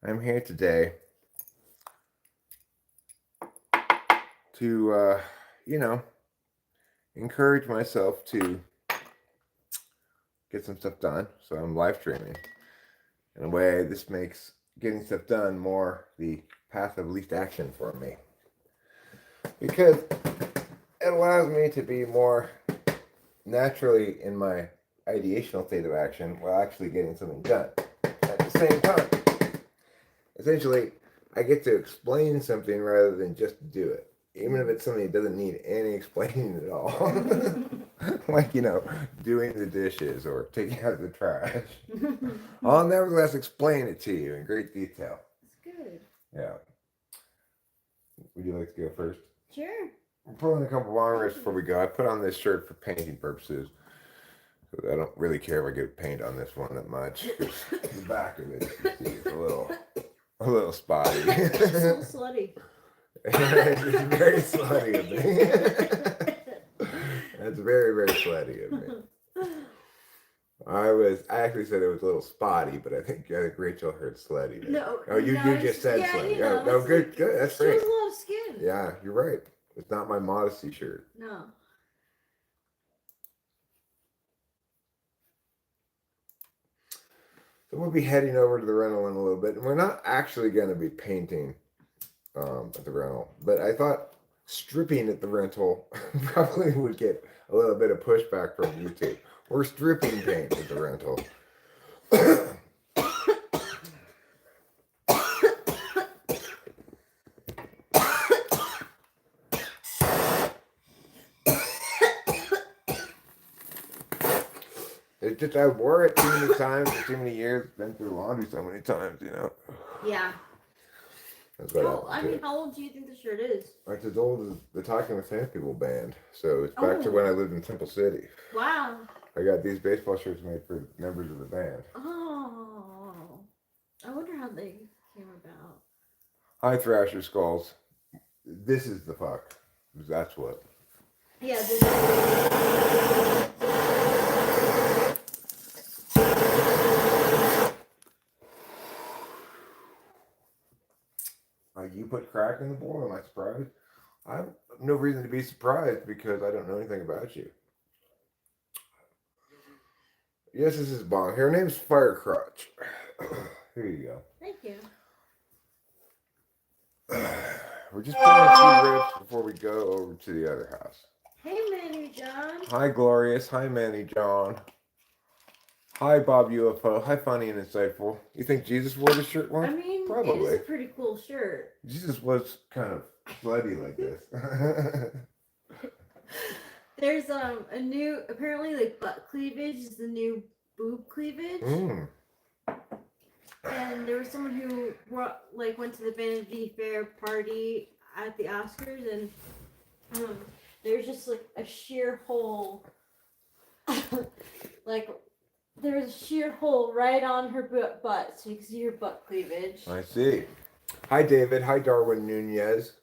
I'm here today to, encourage myself to get some stuff done. So I'm live streaming. In a way, this makes getting stuff done more the path of least action for me. Because it allows me to be more naturally in my ideational state of action while actually getting something done. At the same time, essentially, I get to explain something rather than just do it. Even if it's something that doesn't need any explaining at all. Like, doing the dishes or taking out the trash. I'll nevertheless explain it to you in great detail. It's good. Yeah. Would you like to go first? Sure. I'm pulling a couple of honors before we go. I put on this shirt for painting purposes. I don't really care if I get paint on this one that much. The back of it, you see, is a little spotty. It's a little slutty. It's very slutty of me. That's very, very slutty of me. I actually said it was a little spotty, but I think Rachel heard slutty. No. Oh, you just said slutty. Oh, good. That's great. Shows a lot of skin. Yeah, you're right. It's not my modesty shirt. No. So we'll be heading over to the rental in a little bit, and we're not actually going to be painting at the rental, but I thought stripping at the rental probably would get a little bit of pushback from YouTube. We're stripping paint at the rental. It's just I wore it too many times for too many years. Been through laundry so many times, Yeah. That's what how old do you think the shirt is? It's as old as the Talking with Sand People band. So it's back to when I lived in Temple City. Wow. I got these baseball shirts made for members of the band. Oh. I wonder how they came about. Hi, Thrasher Skulls. This is the fuck. That's what. Yeah, this is... You put crack in the bowl? Am I surprised? I have no reason to be surprised because I don't know anything about you. Yes, this is Bong. Her name's Firecrotch. Here you go. Thank you. We're just putting a few rips before we go over to the other house. Hey, Manny John. Hi, Glorious. Hi, Manny John. Hi, Bob UFO. Hi, Funny and Insightful. You think Jesus wore this shirt once? I mean, probably. It is a pretty cool shirt. Jesus was kind of slutty like this. There's a new, apparently, like, butt cleavage is the new boob cleavage. And there was someone who went to the Vanity Fair party at the Oscars, and there's just like a sheer hole, there's a sheer hole right on her butt, so you can see her butt cleavage. I see. Hi, David. Hi, Darwin Nunez.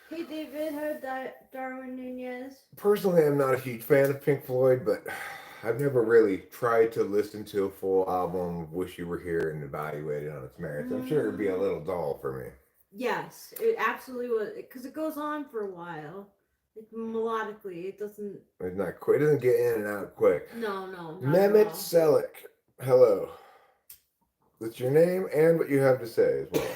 Hey, David. Hi, Darwin Nunez. Personally, I'm not a huge fan of Pink Floyd, but I've never really tried to listen to a full album of Wish You Were Here and evaluate it on its merits. I'm sure it'd be a little dull for me. Yes, it absolutely was, because it goes on for a while. Like, melodically, it doesn't... It's not quick. It doesn't get in and out quick. No. Mehmet Selik. Hello. That's your name and what you have to say as well.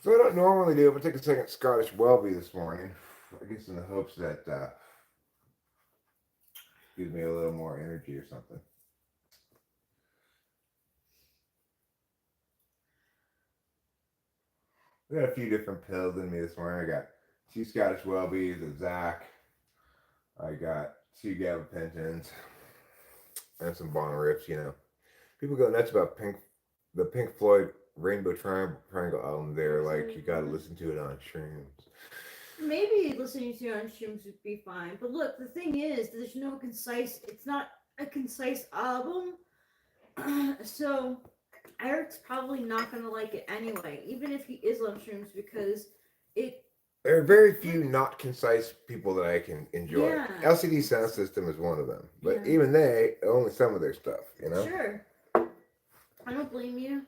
So I don't normally do, but take a second Scottish Welby this morning. I guess in the hopes that gives me a little more energy or something. I got a few different pills in me this morning. I got 2 Scottish Welbys, a Zach. I got 2 gabapentins and some Bon Rips, People go nuts about the Pink Floyd Rainbow Triangle album. They're like, you gotta listen to it on shrooms. Maybe listening to it on shrooms would be fine. But look, the thing is, there's no concise, it's not a concise album. So Eric's probably not gonna like it anyway, even if he is on shrooms, because it. There are very few not concise people that I can enjoy. Yeah. LCD Sound System is one of them, but Yeah. even they only some of their stuff, you know. Sure. I don't blame you.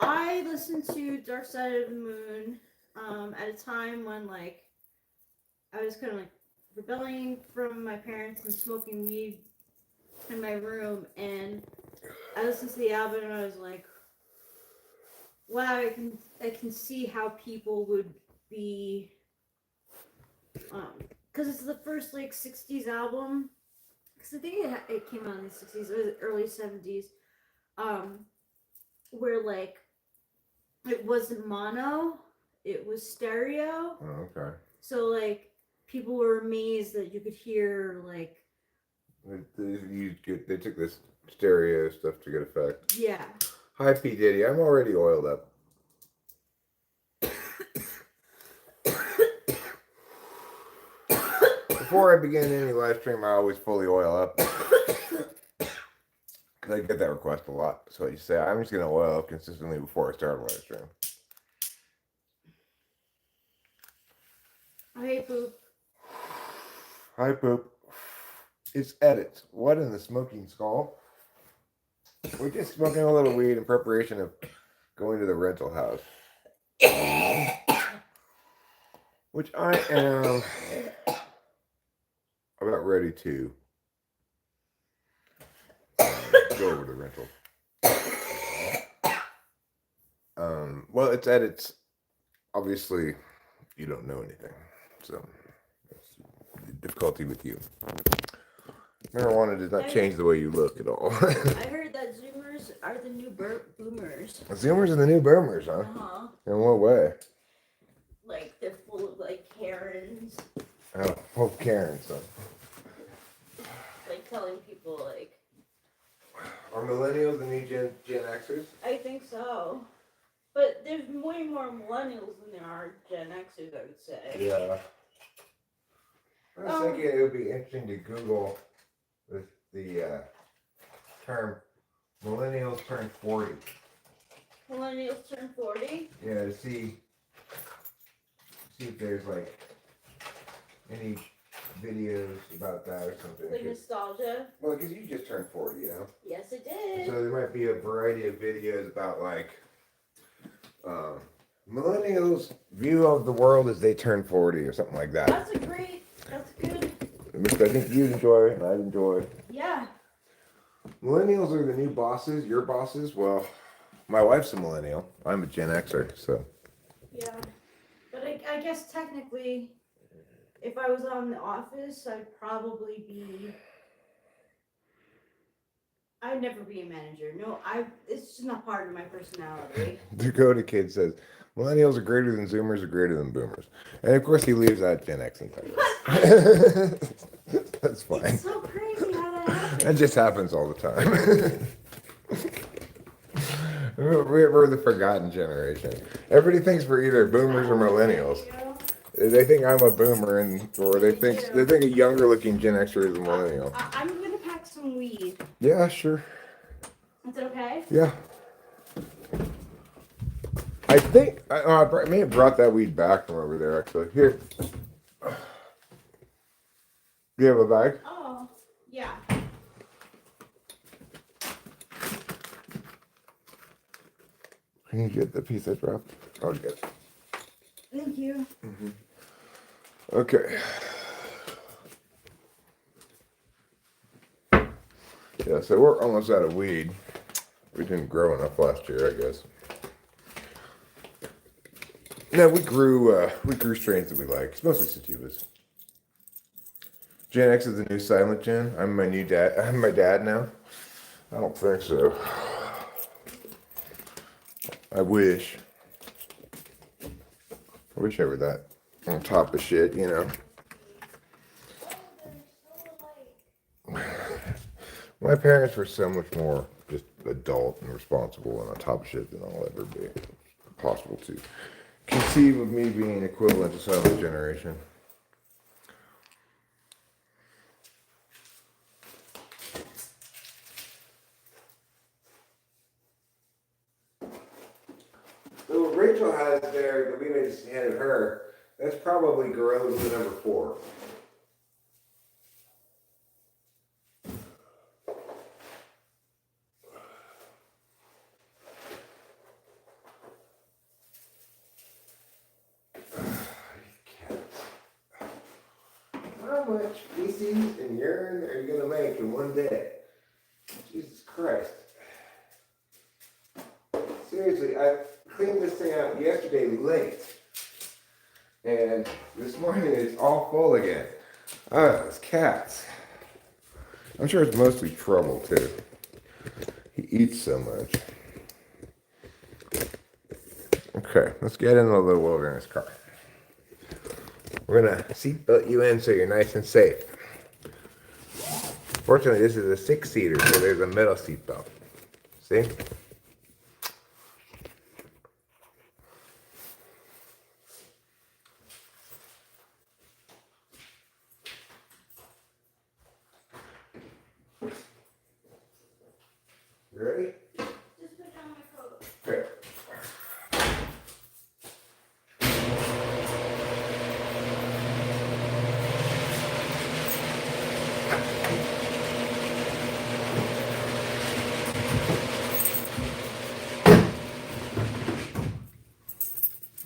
I listened to Dark Side of the Moon at a time when like I was kind of like rebelling from my parents and smoking weed in my room, and I listened to the album and I was like, wow, I can see how people would be, because it's the first like '60s album, because I think it came out in the '60s or the early '70s, where like it wasn't mono, it was stereo. Oh, okay. So like people were amazed that you could hear like. They took this stereo stuff to good effect. Yeah. Hi, P. Diddy. I'm already oiled up. Before I begin any live stream, I always fully oil up. I get that request a lot. So you say, I'm just going to oil up consistently before I start a live stream. Hey, Poop. Hi, Poop. It's edits. What in the smoking skull? We're just smoking a little weed in preparation of going to the rental house. Which I am about ready to go over to rental. Well, it's edits. Obviously, you don't know anything. So, it's the difficulty with you. Marijuana does not change the way you look at all. I heard that Zoomers are the new boomers. Zoomers are the new boomers, huh? Uh-huh. In what way? Like, they're full of, like, Karens. Oh, well, Karen, so. Like, telling people, like... Are millennials the new Gen Xers? I think so. But there's way more millennials than there are Gen Xers, I would say. Yeah. I was thinking it would be interesting to Google the term millennials turn 40. Millennials turn 40? Yeah, to see if there's like any videos about that or something. Like nostalgia? Well, because you just turned 40, you know? Yes, I did. So there might be a variety of videos about like millennials' view of the world as they turn 40 or something like that. That's good. Which I think you'd enjoy and I'd enjoy. Yeah. Millennials are the new bosses, your bosses. Well, my wife's a millennial. I'm a Gen Xer, so. Yeah. But I guess technically, if I was on The Office, I'd never be a manager. No, it's just not part of my personality. Dakota Kid says, millennials are greater than Zoomers are greater than Boomers. And of course he leaves out Gen X entirely. That's fine. It's so crazy how that happens. That just happens all the time. We're the forgotten generation. Everybody thinks we're either Boomers or Millennials. They think I'm a Boomer, or they think a younger looking Gen Xer is a Millennial. I'm gonna pack some weed. Yeah, sure. Is it okay? Yeah. I think I may have brought that weed back from over there, actually. Here. Do you have a bag? Oh, yeah. Can you get the piece I dropped? I'll get it. Thank you. Mm-hmm. Okay. Yeah, so we're almost out of weed. We didn't grow enough last year, I guess. No, we grew strains that we like. It's mostly sativas. Gen X is the new silent gen. I'm my dad now. I don't think so. I wish I were that on top of shit, you know. My parents were so much more just adult and responsible and on top of shit than I'll ever be. It's possible to conceive of me being equivalent to some other generation. So what Rachel has there that we just handed her, that's probably Gorilla Glue number 4. How much feces and urine are you going to make in one day? Jesus Christ. Seriously, I cleaned this thing out yesterday late. And this morning it's all full again. Oh, those cats. I'm sure it's mostly trouble too. He eats so much. Okay, let's get in the little wilderness car. We're gonna seatbelt you in so you're nice and safe. Fortunately, this is a 6-seater, so there's a middle seatbelt. See? You ready? Just put down my coat. Okay.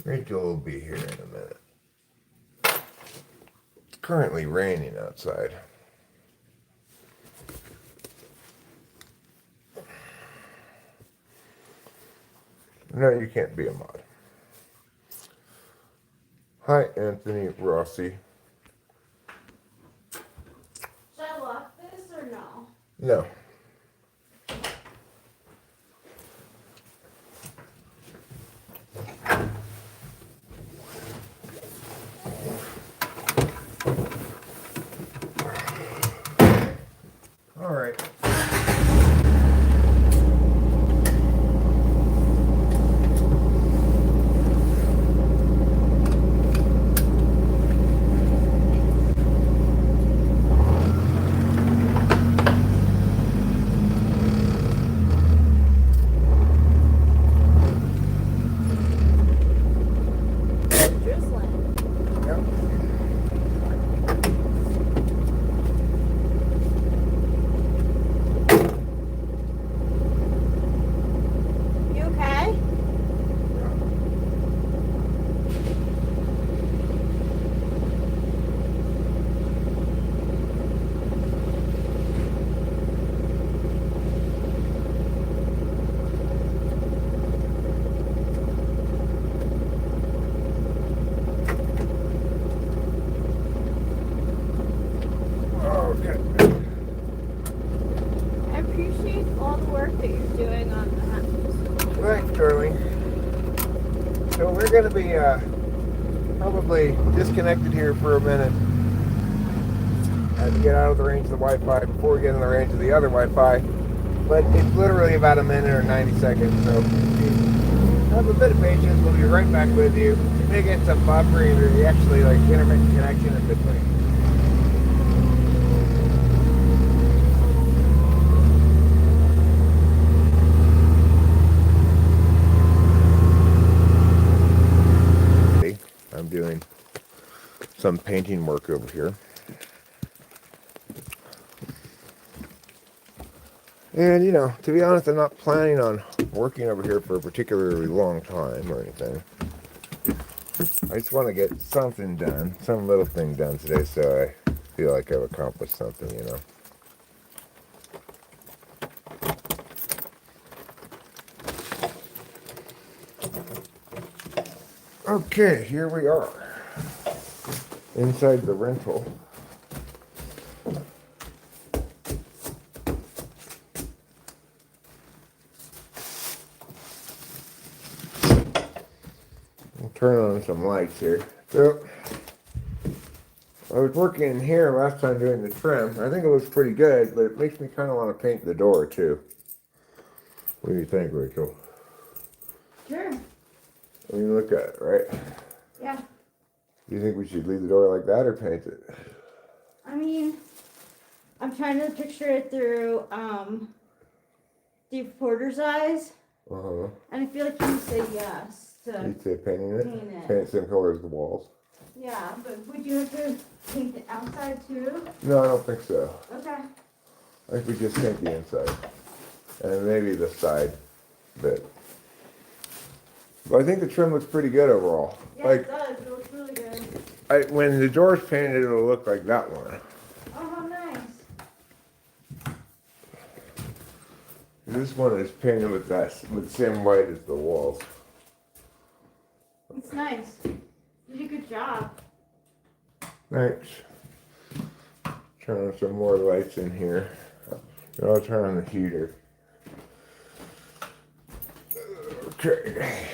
Rachel will be here in a minute. It's currently raining outside. No, you can't be a mod. Hi, Anthony Rossi. Should I lock this or no? No. All right. Drizzling. Yep. You okay? Okay. I appreciate all the work that you're doing on that. Thanks, Darling. So we're going to be probably disconnected here for a minute. I have to get out of the range of the Wi-Fi before we get in the range of the other Wi-Fi. But it's literally about a minute or 90 seconds. So if you have a bit of patience, we'll be right back with you. You may get some buffering or actually like intermittent connection in between. I'm doing some painting work over here. And, you know, to be honest, I'm not planning on working over here for a particularly long time or anything. I just want to get something done, some little thing done today so I feel like I've accomplished something, you know. Okay, here we are. Inside the rental. I'll turn on some lights here. So, I was working in here last time doing the trim. I think it was pretty good, but it makes me kind of want to paint the door too. What do you think, Rachel? Sure. I mean, look at it, right? Yeah. Do you think we should leave the door like that or paint it? I mean, I'm trying to picture it through Steve Porter's eyes, Uh-huh. and I feel like he would say yes. to You'd say painting it? paint it. Paint it same color as the walls? Yeah, but would you have to paint the outside too? No, I don't think so. Okay. I think we just paint the inside. And maybe the side bit. But I think the trim looks pretty good overall. Yeah, Like, it does. It looks really good. when the door's painted, it'll look like that one. Oh, how nice. This one is painted with the same white as the walls. It's nice. You did a good job. Thanks. Turn on some more lights in here. And I'll turn on the heater. Okay.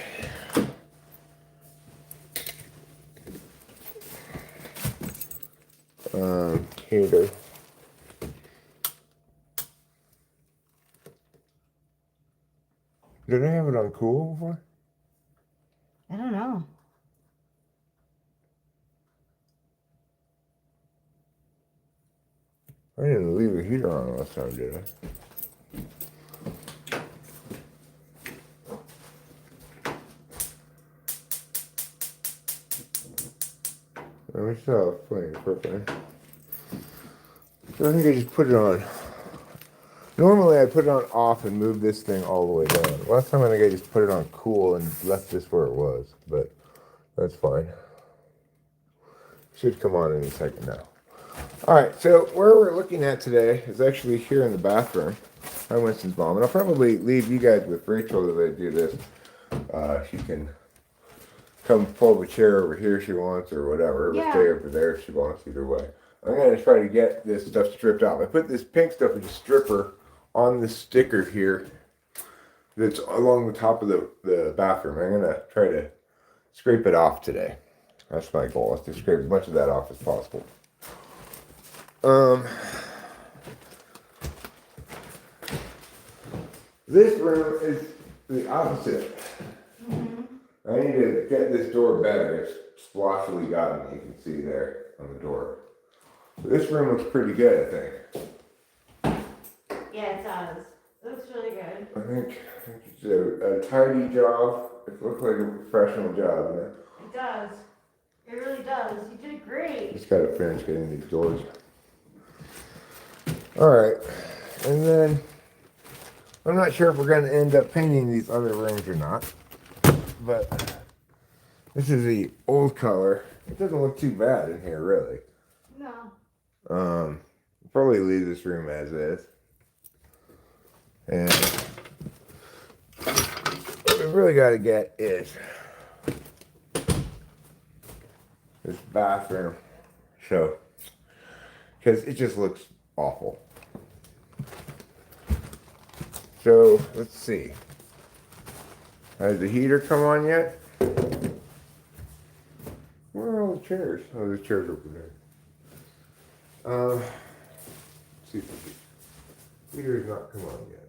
Heater. Did I have it on cool before? I don't know. I didn't leave the heater on last time, did I? We still have plenty of propane. So I think I just put it on. Normally I put it on off and move this thing all the way down. Last time I think I just put it on cool and left this where it was, but that's fine. Should come on any second now. Alright, so where we're looking at today is actually here in the bathroom. Hi, Winston's mom. And I'll probably leave you guys with Rachel as I do this. She can come pull the chair over here if she wants or whatever. Or Yeah. stay over there if she wants, either way. I'm going to try to get this stuff stripped out. I put this pink stuff in the stripper on the sticker here that's along the top of the bathroom. I'm going to try to scrape it off today. That's my goal, is to scrape as much of that off as possible. This room is the opposite. I need to get this door better. It's splotchily got me, you can see there on the door. So this room looks pretty good, I think. Yeah, it does. It looks really good. I think it's a tidy job. It looks like a professional job, you know? It does. It really does. You did great. Just gotta finish getting these doors. Alright, and then I'm not sure if we're gonna end up painting these other rooms or not. But this is the old color. It doesn't look too bad in here, really. No. Probably leave this room as is. And what we really got to get is this bathroom. So, because it just looks awful. So, let's see. Has the heater come on yet? Where are all the chairs? Oh, the chairs over there. Let's see if the heater has not come on yet.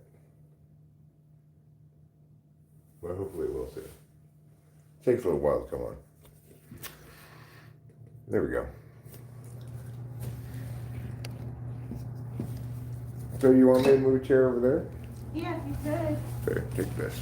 But hopefully it will soon. Takes a little while to come on. There we go. So you want me to move a chair over there? Yeah, you could. Okay, take this.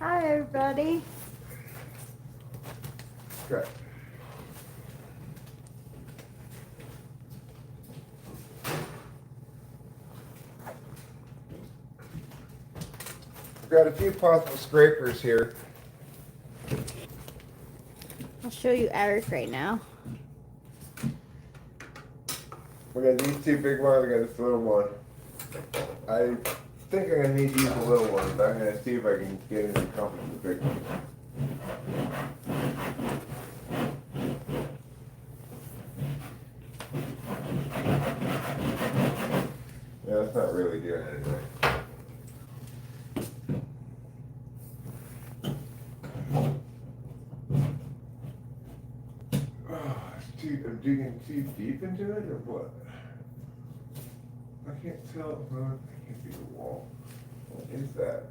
Hi, everybody. Okay. I've got a few possible scrapers here. I'll show you Eric right now. We got these two big ones, I got this little one. I think I'm gonna need to use the little one, but I'm gonna see if I can get into comfort with the big one. it's not really doing anything. I'm digging too deep into it, or what? I can't tell. No, I can't see the wall. What is that?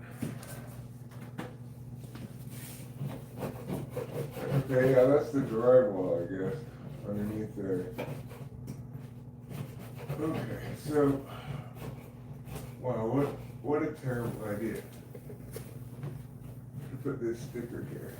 Okay, yeah, that's the drywall, I guess, underneath there. Okay, so, wow, what a terrible idea to put this sticker here.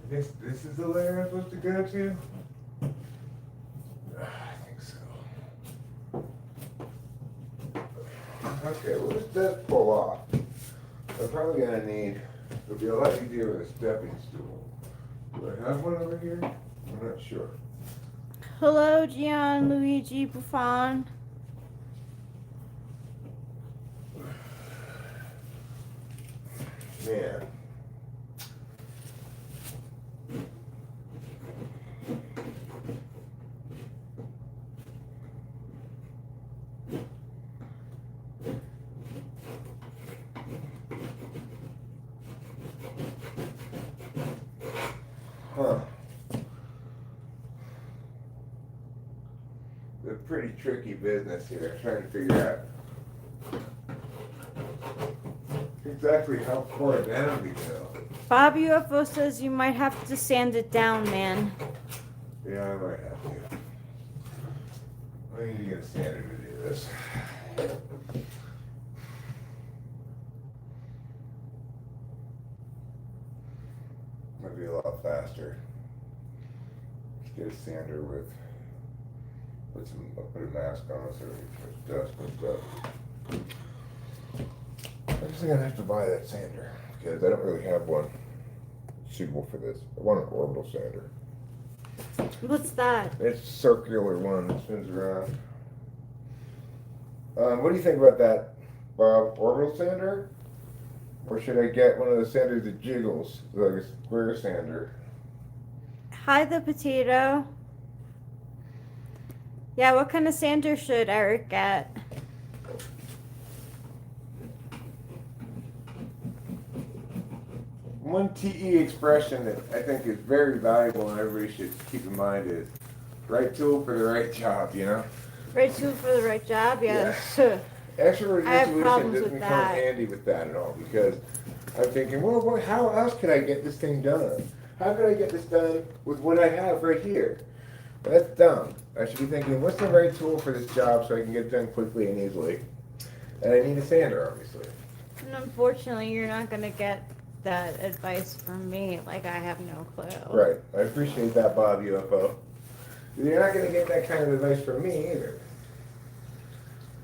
I guess this is the layer I'm supposed to go to? I think so. Okay, well this does pull off. I'm probably gonna need, it'll be a lot easier with a stepping stool. Do I have one over here? I'm not sure. Hello, Gianluigi Buffon. Man. Huh. It's a pretty tricky business here, trying to figure out exactly how far down to go. Bob UFO says you might have to sand it down, man. Yeah, I might have to. I need to get a sander to do this. Might be a lot faster. Let's get a sander with, I'll put a mask on so it's dust and stuff. I'm just gonna have to buy that sander because I don't really have one suitable for this. I want an orbital sander. What's that? It's a circular one that spins around. What do you think about that, Bob? Orbital sander? Or should I get one of the sanders that jiggles, like a square sander? Hi, the potato. Yeah, what kind of sander should Eric get? One TE expression that I think is very valuable and everybody should keep in mind is right tool for the right job, you know? Right tool for the right job, yes. Extrovert I have intuition problems doesn't with come that. handy with that at all because I'm thinking, well, how else could I get this thing done? How could I get this done with what I have right here? That's dumb. I should be thinking, what's the right tool for this job so I can get it done quickly and easily? And I need a sander, obviously. And unfortunately, you're not going to get that advice from me. Like, I have no clue. Right. I appreciate that, Bob UFO. You're not going to get that kind of advice from me either.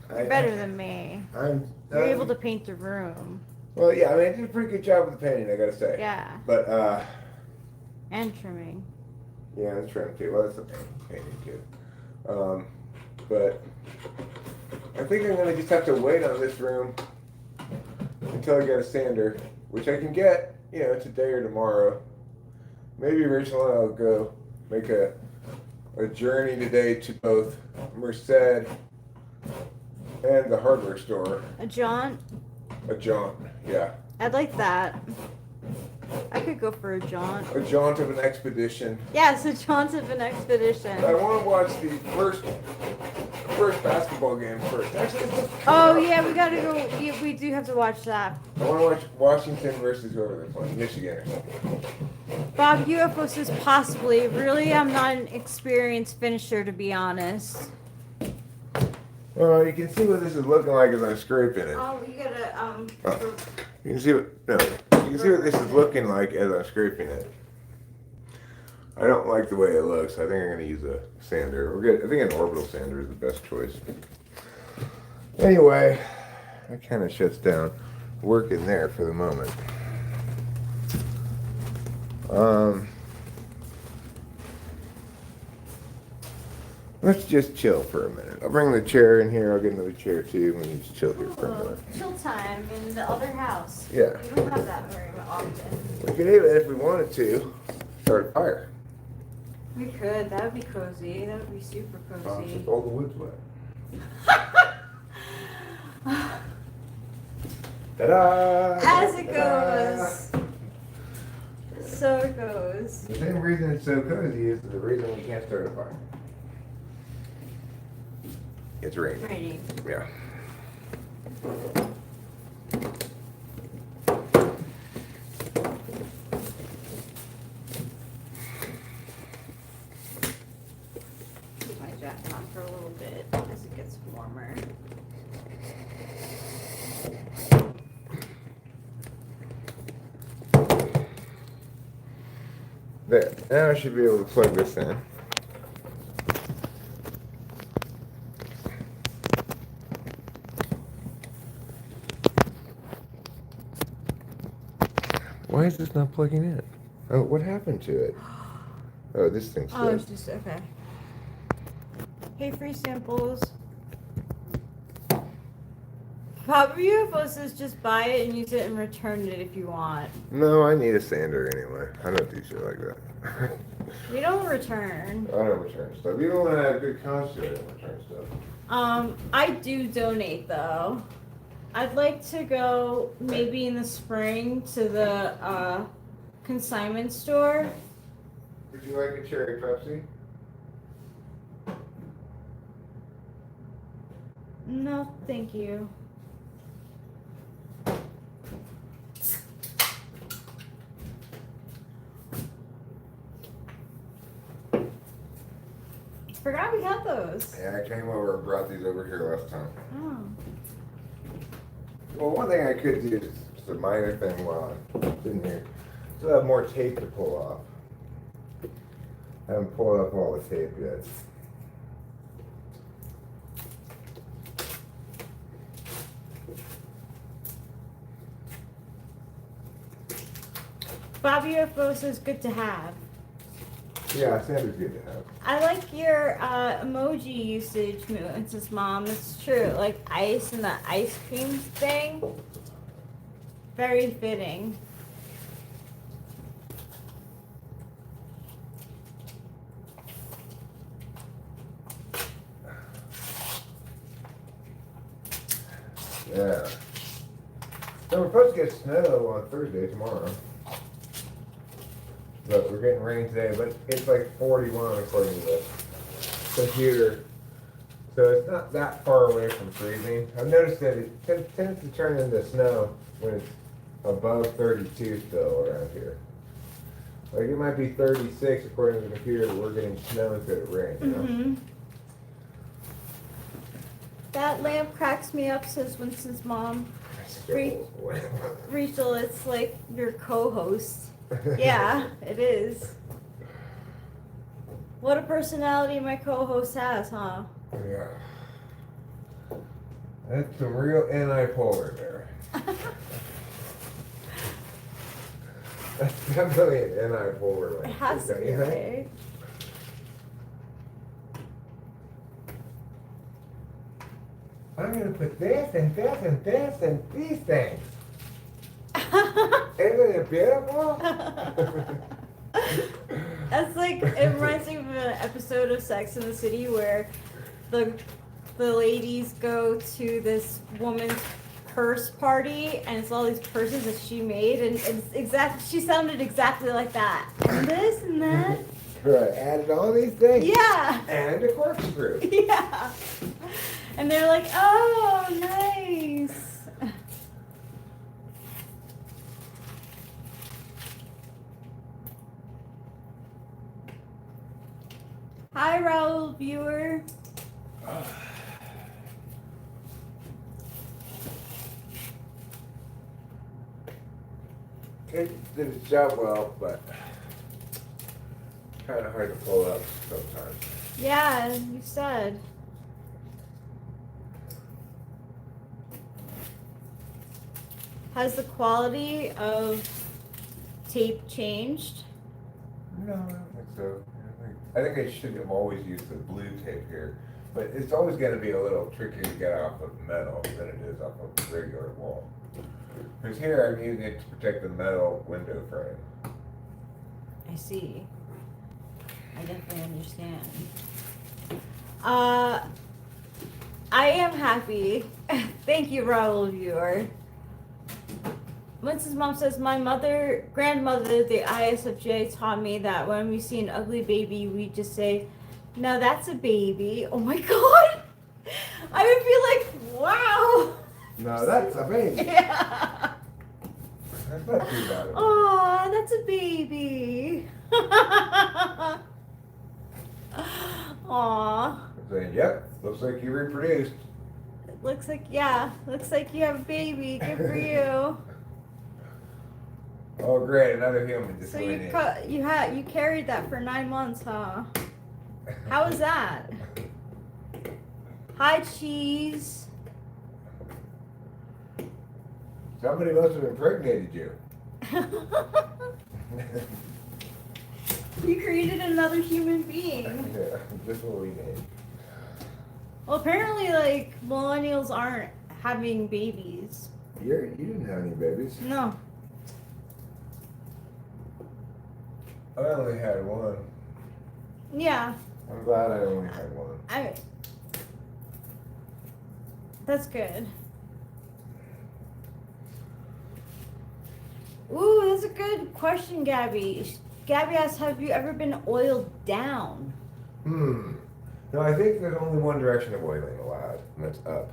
You're better than me. You're able to paint the room. Well, yeah, I mean, I did a pretty good job with the painting, I gotta say. Yeah. But, And trimming. yeah, the trim too. Well, that's the painting too. But I think I'm gonna just have to wait on this room until I get a sander, which I can get, today or tomorrow. Maybe originally I'll go make a journey today to both Merced and the hardware store. A jaunt? A jaunt, yeah. I'd like that. I could go for a jaunt. A jaunt of an expedition. Yes, a jaunt of an expedition. I want to watch the first basketball game first. Actually, Oh, yeah, we gotta go. Yeah, we do have to watch that. I want to watch Washington versus whoever they're playing, Michigan or something. Bob UFO says possibly. Really, I'm not an experienced finisher, to be honest. Well, you can see what this is looking like as I'm scraping it. Oh, you gotta, You can see what this is looking like as I'm scraping it. I don't like the way it looks. I think I'm going to use a sander. I think an orbital sander is the best choice. Anyway, that kind of shuts down work in there for the moment. Let's just chill for a minute. I'll bring the chair in here. I'll get another chair too. We can just chill here for a minute. Chill time in the other house. Yeah. We don't have that very often. We could even, if we wanted to, start a fire. We could. That would be cozy. That would be super cozy. Just all the wood's wet. Ta-da! As it Ta-da! goes. So it goes. The same reason it's so cozy is the reason we can't start a fire. It's raining. Raining. Yeah. Keep my jacket on for a little bit as it gets warmer. There. Now I should be able to plug this in. Why is this not plugging in? Oh, what happened to it? Oh, this thing's Oh, dead. it's just okay. Hey, free samples. Probably you supposed to just buy it and use it and return it if you want. No, I need a sander anyway. I don't do shit like that. We don't return. I don't return stuff. Even when I have good concert, I don't return stuff. I do donate though. I'd like to go maybe in the spring to the consignment store. Would you like a cherry Pepsi? No, thank you. Forgot we had those. Yeah, I came over and brought these over here last time. Oh. Well, one thing I could do is just a minor thing while I'm in here. Still have more tape to pull off. I haven't pulled up all the tape yet. Bobby UFO says good to have. Yeah, Sandra's good to have. I like your emoji usage, Mrs. Mom. It's true. Like ice and the ice cream thing. Very fitting. Yeah. So we're supposed to get snow on Thursday, tomorrow. But we're getting rain today, but it's like 41 according to the computer. So it's not that far away from freezing. I've noticed that it tends to turn into snow when it's above 32 still around here. Like it might be 36 according to the computer, but we're getting snow instead of rain, you know? Mm-hmm. That lamp cracks me up, says Winston's mom. Rachel, it's like your co-host. Yeah, it is. What a personality my co-host has, huh? Yeah. That's some real anti-polar there. That's definitely an anti-polar. It has to be, right? I'm gonna put this and this and this and these things. Isn't it beautiful? That's like, it reminds me of an episode of Sex and the City where the ladies go to this woman's purse party and it's all these purses that she made and she sounded exactly like that. And this and that. Right, added all these things. Yeah. And a corkscrew. Yeah. And they're like, oh, nice. Hi, Raul viewer. It did its job well, but kind of hard to pull up sometimes. Yeah, you said. Has the quality of tape changed? No, I don't think so. I think I think I should have always used the blue tape here, but it's always going to be a little trickier to get off of metal than it is off of regular wall. Because here I'm using it to protect the metal window frame. I see. I definitely understand. I am happy. Thank you, Raul viewer. Winston's mom says, my grandmother, the ISFJ, taught me that when we see an ugly baby, we just say, no, that's a baby. Oh my god! I would be like, wow! No, that's a baby. Yeah. That's not too bad. Oh, that's a baby. Aw. I'm saying, yep, looks like you reproduced. Looks like you have a baby. Good for you. Oh, great, another human just So went in. you carried that for 9 months, huh? How was that? Hi, cheese. Somebody must have impregnated you. You created another human being. Yeah, just what we need. Well, apparently, like, millennials aren't having babies. You didn't have any babies. No. I only had one. Yeah. I'm glad I only had one. That's good. Ooh, that's a good question, Gabby. Gabby asks, have you ever been oiled down? No, I think there's only one direction of oiling allowed, and that's up.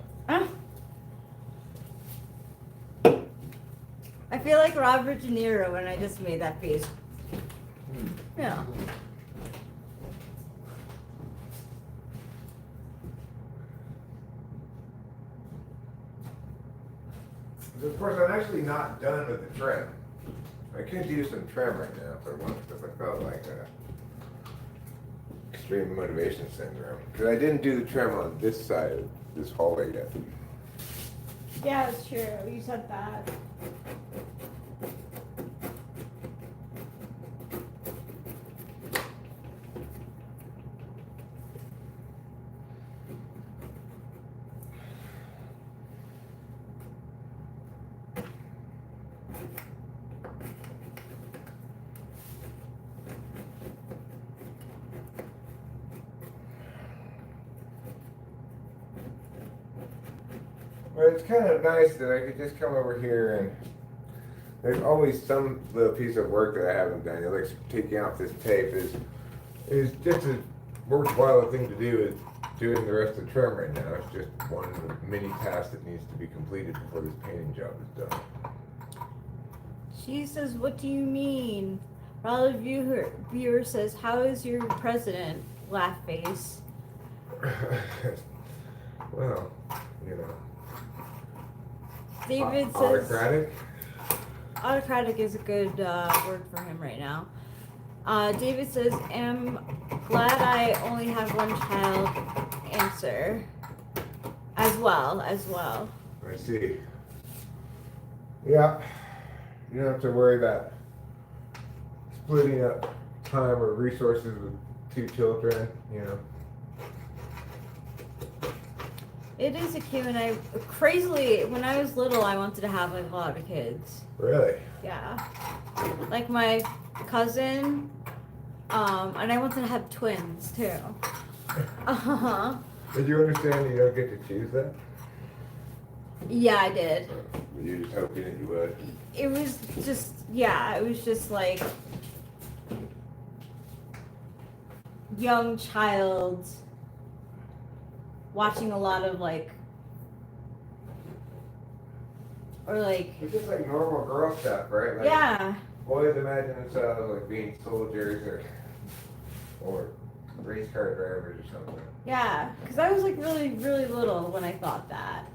I feel like Robert De Niro when I just made that face. Yeah. Of course, I'm actually not done with the trim. I could use some trim right now if I wanted, if I felt like extreme motivation syndrome. Because I didn't do the trim on this side of this hallway yet. Yeah, it's true. You said that. But it's kind of nice that I could just come over here and there's always some little piece of work that I haven't done. Like taking out this tape is just a worthwhile thing to do is doing the rest of the trim right now. It's just one of the many tasks that needs to be completed before this painting job is done. She says, what do you mean? Rather viewer says, how is your president? Laugh face. Well, you know. David says Autocratic? autocratic is a good word for him right now. David says, am glad I only have one child. Answer. As well. I see. Yeah. You don't have to worry about splitting up time or resources with 2 children, you know. It is a cute, and I crazily, when I was little, I wanted to have like a lot of kids. Really? Yeah. Like my cousin, and I wanted to have twins too. Uh-huh. Did you understand you don't get to choose that? Yeah, I did. Were you just hoping that you would? It was just, yeah, it was just like young child watching a lot of like, or like, It's just like normal girl stuff, right? Like, yeah. boys imagine themselves like being soldiers or race car drivers or something. Yeah, because I was like really, really little when I thought that.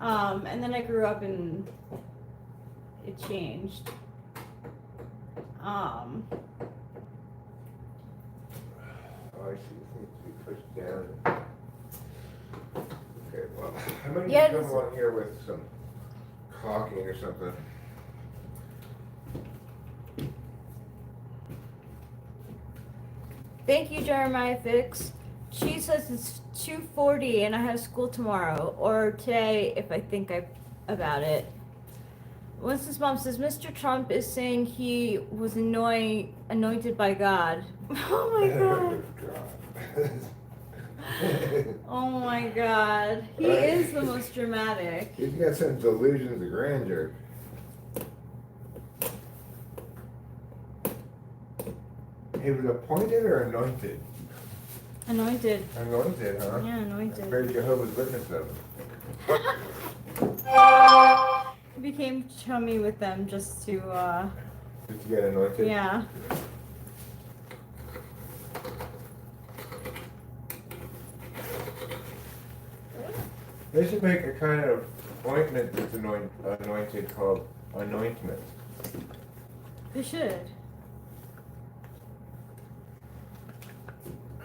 And then I grew up and it changed. Oh, I see. This needs to be pushed down. Okay, well, I might need Yeah, to come on here with some caulking or something. Thank you, Jeremiah Fix. She says it's 2:40 and I have school tomorrow or today if I think about it. Winston's mom says Mr. Trump is saying he was anointed by God. Oh my God. Oh my God. He is the most dramatic. He's got some delusions of grandeur. He was appointed or anointed? Anointed. Anointed, huh? Yeah, anointed. Very Jehovah's Witness of him. He became chummy with them just to get anointed? yeah. They should make a kind of ointment that's anointed called anointment. They should.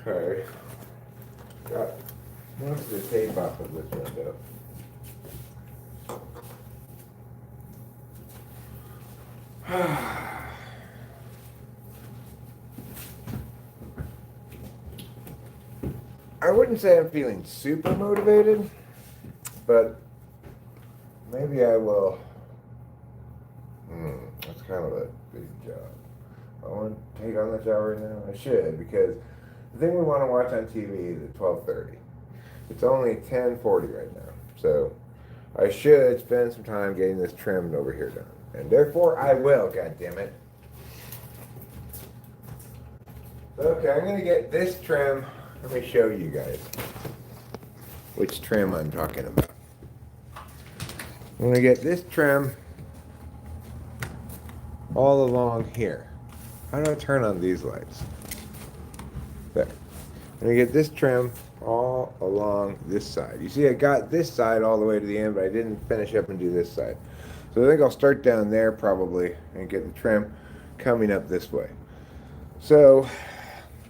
Okay. Got most of the tape off of this window. I wouldn't say I'm feeling super motivated, but maybe I will. That's kind of a big job. I want to take on that job right now. I should, because the thing we want to watch on TV is at 12:30. It's only 10:40 right now, so I should spend some time getting this trimmed over here done, and therefore I will. God damn it! Okay, I'm gonna get this trim. Let me show you guys which trim I'm talking about. I'm gonna get this trim all along here. How do I turn on these lights? There. I'm gonna get this trim all along this side. You see I got this side all the way to the end, but I didn't finish up and do this side. So I think I'll start down there probably and get the trim coming up this way. So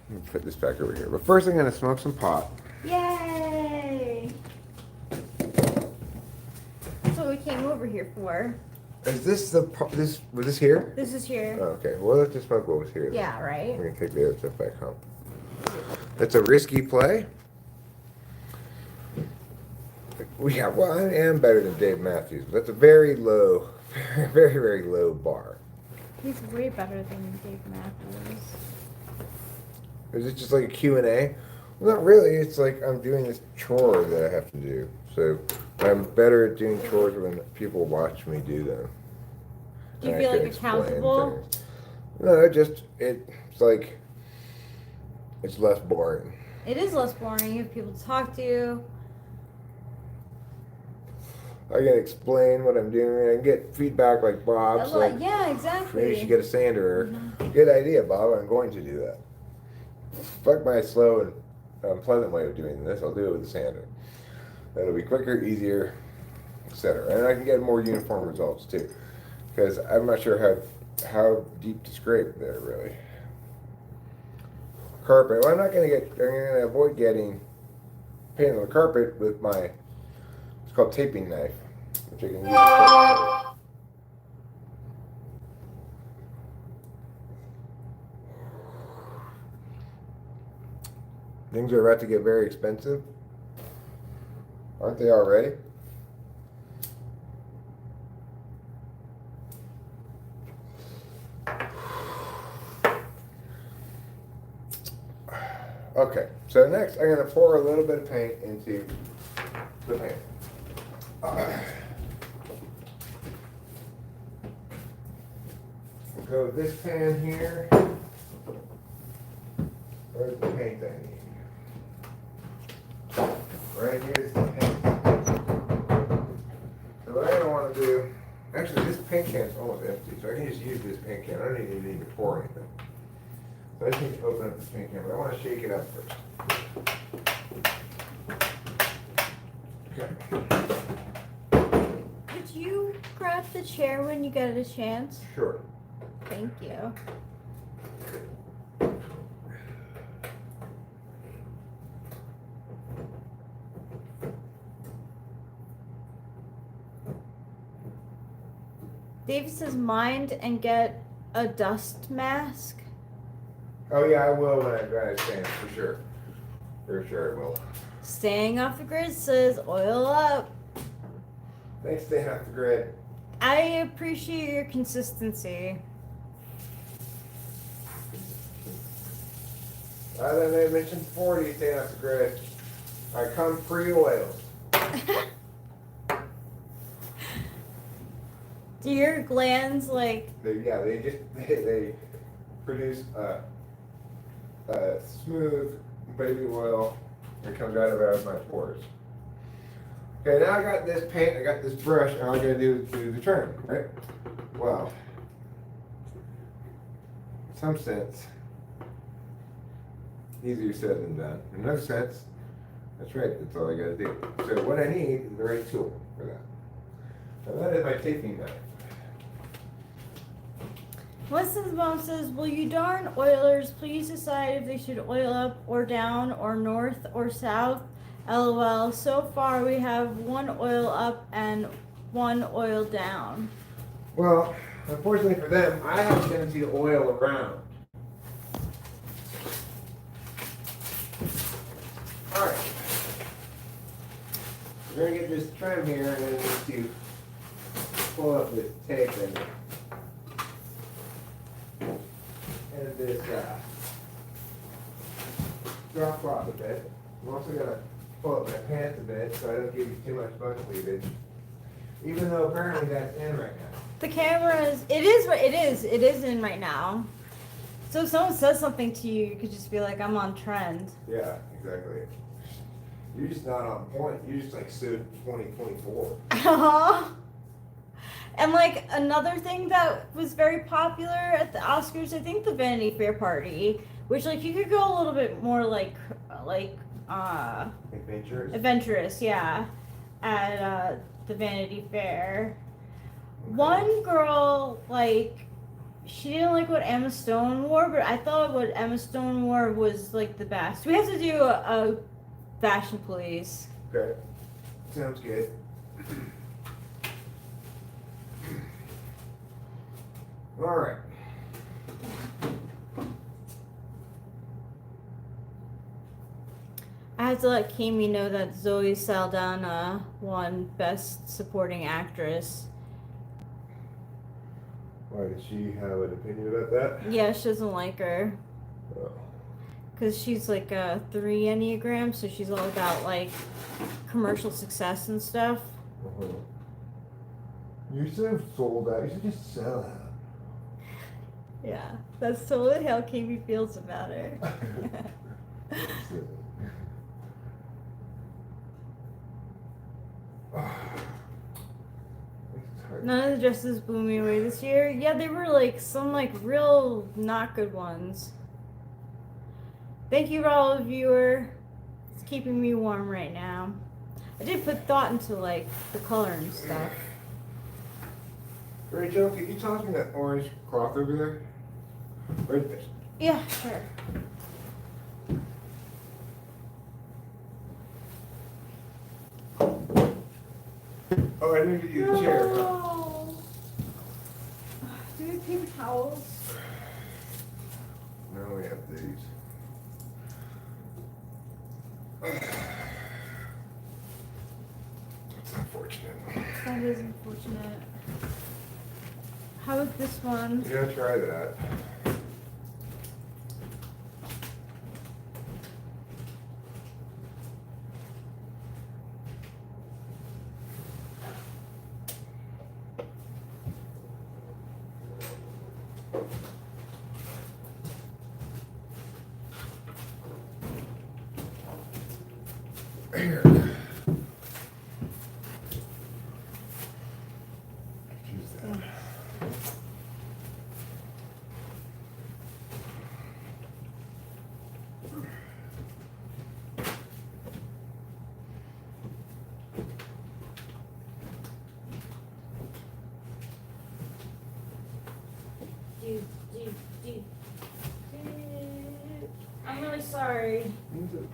let me put this back over here. But first I'm going to smoke some pot. Yay! That's what we came over here for. Is this the was this here? This is here. Oh, okay. Well, let's just smoke what was here. Then. Yeah, right? I'm going to take the other stuff back home. That's a risky play. Yeah, well, I am better than Dave Matthews, but that's a very low, very, very low bar. He's way better than Dave Matthews. Is it just like a Q&A? Well, not really. It's like I'm doing this chore that I have to do. So I'm better at doing chores when people watch me do them. Do you And feel I like can explain accountable? things. No, it's like, it's less boring. It is less boring. You have people to talk to. I can explain what I'm doing. I can get feedback like Bob's. Like, Yeah, exactly. maybe you should get a sander. Mm-hmm. Good idea, Bob. I'm going to do that. Fuck my slow and unpleasant way of doing this. I'll do it with a sander. That'll be quicker, easier, etc. And I can get more uniform results too, because I'm not sure how deep to scrape there really. Carpet. Well, I'm going to avoid getting paint on the carpet with my, it's called taping knife, which I can use. Things are about to get very expensive. Aren't they already? Okay, so next I'm going to pour a little bit of paint into the pan. We'll go with this pan here. Where's the paint I need? Right here is the paint. So what I don't want to do, actually this paint can is almost empty, so I can just use this paint can. I don't even need to pour anything. So I just need to open up this paint can, but I want to shake it up first. Okay. Could you grab the chair when you get a chance? Sure. Thank you. David says mind and get a dust mask. Oh yeah, I will when I drive sand, for sure. For sure I will. Staying off the grid says oil up. Thanks, staying off the grid. I appreciate your consistency. Other than I mentioned 40, staying off the grid. I come pre-oiled. Do your glands like? They produce smooth baby oil that comes out of my pores. Okay, now I got this paint, I got this brush, and all I gotta do is do the trim, right? Well, in some sense, easier said than done. In another sense, that's right, that's all I gotta do. So what I need is the right tool for that. So that is my taping knife. Winston's mom says, will you darn Oilers please decide if they should oil up or down or north or south? LOL. So far we have one oil up and one oil down. Well, unfortunately for them, I have a tendency to oil around. Alright. We're gonna get this trim here and then need to pull up this tape and this drop cloth a bit. I'm also gonna pull up my pants a bit so I don't give you too much butt cleavage. Even though apparently that's in right now. The camera is, it is in right now. So if someone says something to you, you could just be like, I'm on trend. Yeah, exactly. You're just not on point. You're just like so 2024. And like another thing that was very popular at the Oscars, I think the Vanity Fair party, which like you could go a little bit more like adventurous, yeah, at the Vanity Fair. Okay. One girl, like, she didn't like what Emma Stone wore, but I thought what Emma Stone wore was like the best. We have to do a fashion police. Okay, sounds good. All right. I had to let Kimi know that Zoe Saldana won Best Supporting Actress. Why, did she have an opinion about that? Yeah, she doesn't like her. Oh. Because she's like a 3 Enneagram, so she's all about like commercial success and stuff. Uh-huh. You're so sold out. You're such a sellout. Yeah, that's totally how Kimi feels about her. None of the dresses blew me away this year. Yeah, they were like some like real not good ones. Thank you, all viewer. It's keeping me warm right now. I did put thought into like the color and stuff. Rachel, can you toss me that orange cloth over there? Right there. Yeah, sure. Oh, I didn't get you the chair. No. Do we have paper towels? No, we have these. That's unfortunate. That is unfortunate. How about this one? You gotta try that. Here. Use that. I'm really sorry.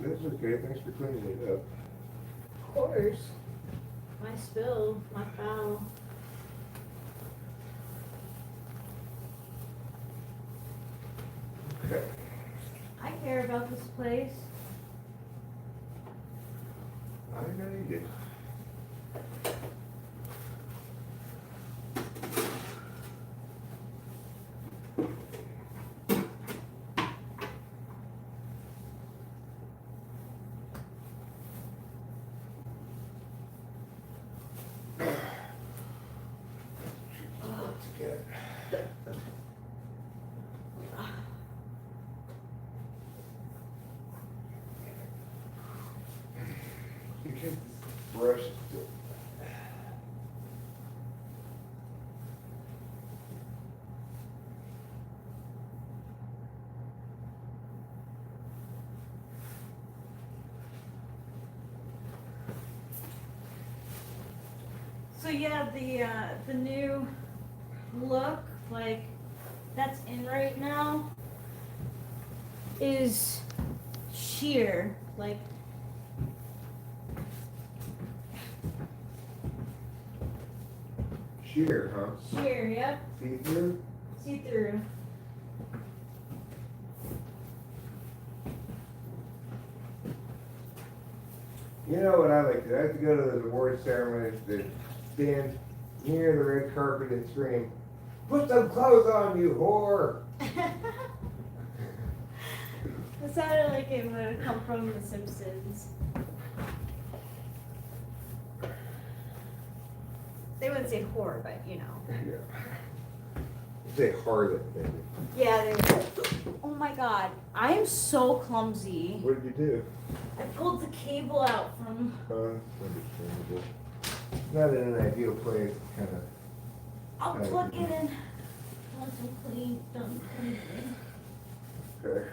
That's okay. Thanks for cleaning it up. Of course. My spill, my foul. Okay. care about this place. I know you did. You can brush it. So yeah, the new look, like that's in right now, is sheer, like Sheer, huh? sheer. Yep, See through? see through. You know what I like to do? I like to go to the award ceremonies that stand near the red carpet and scream, "Put some clothes on, you whore!" It sounded like it would have come from The Simpsons. They wouldn't say whore, but you know. Yeah. Say harlot, maybe. Yeah, they would. Oh my god, I am so clumsy. What did you do? I pulled the cable out from. Understandable. Not in an ideal place, kind of. I'll plug it in. Once I'm done cleaning. Okay.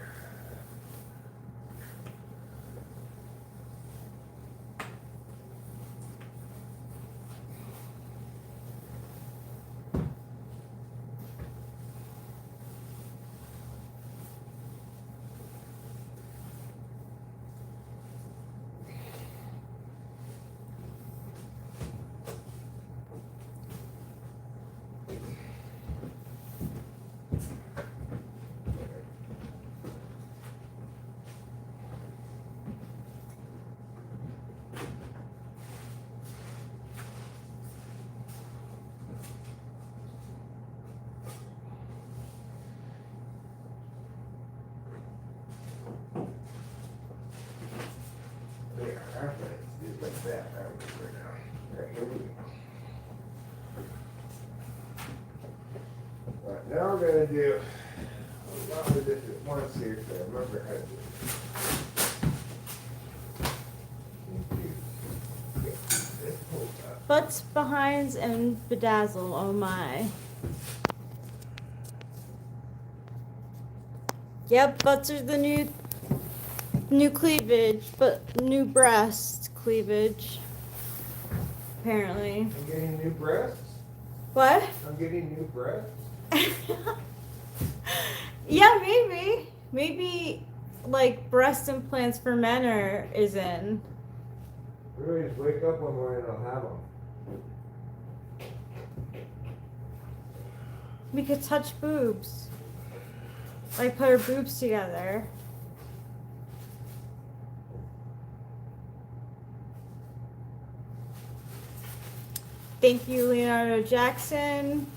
There, okay, do it like that. Right now. Alright, here we go. Alright, now we're gonna do a lot of this at once here, so I remember how to do it. Get this pulled up. Butts, behinds, and bedazzle. Oh my. Yep, butts are the new cleavage, but new breast cleavage. Apparently. I'm getting new breasts? What? I'm getting new breasts? Yeah, maybe. Maybe like breast implants for men is in. Really, just wake up one morning and I'll have them. We could touch boobs. Like put our boobs together. Thank you, Leonardo Jackson.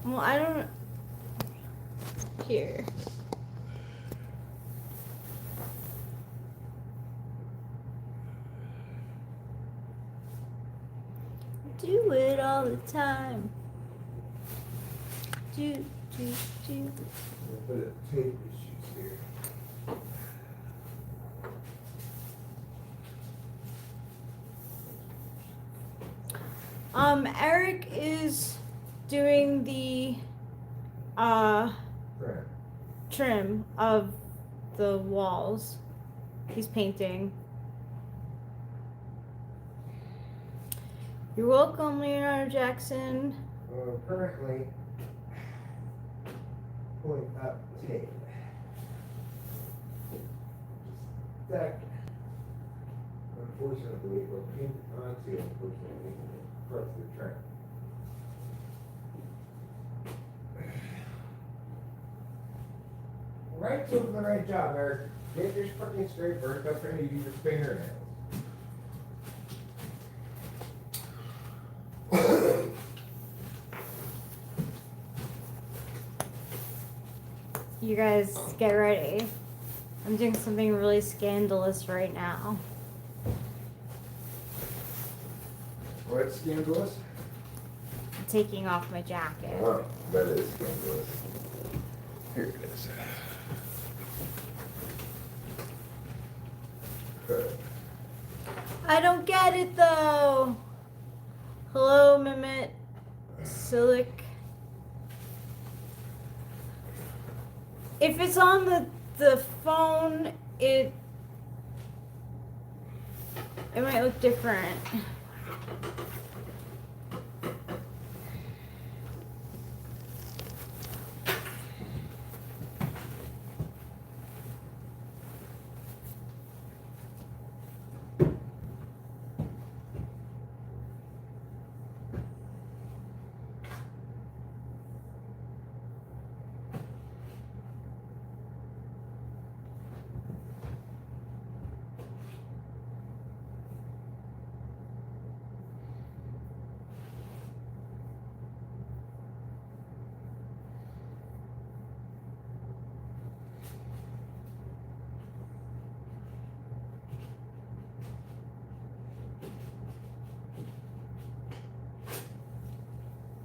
Well, I don't. Here. Do it all the time. Do. I'm gonna put a tape issues here. Eric is doing the Right. trim of the walls. He's painting. You're welcome, Leonardo Jackson. Currently pulling up tape. That, unfortunately, or painted onto, unfortunately, parts of the track. right tool for the right job, Eric. Get your fucking scraper, stop trying to use your fingernails. You guys get ready. I'm doing something really scandalous right now. What's scandalous? I'm taking off my jacket. Oh, that is scandalous. Here it is. Good. I don't get it though. Hello, Mehmet. Silic. If it's on the phone, it might look different.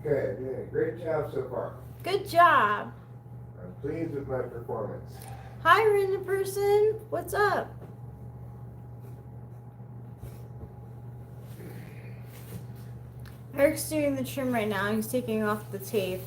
Okay, doing a great job so far. Good job. I'm pleased with my performance. Hi, random person. What's up? Eric's doing the trim right now. He's taking off the tape.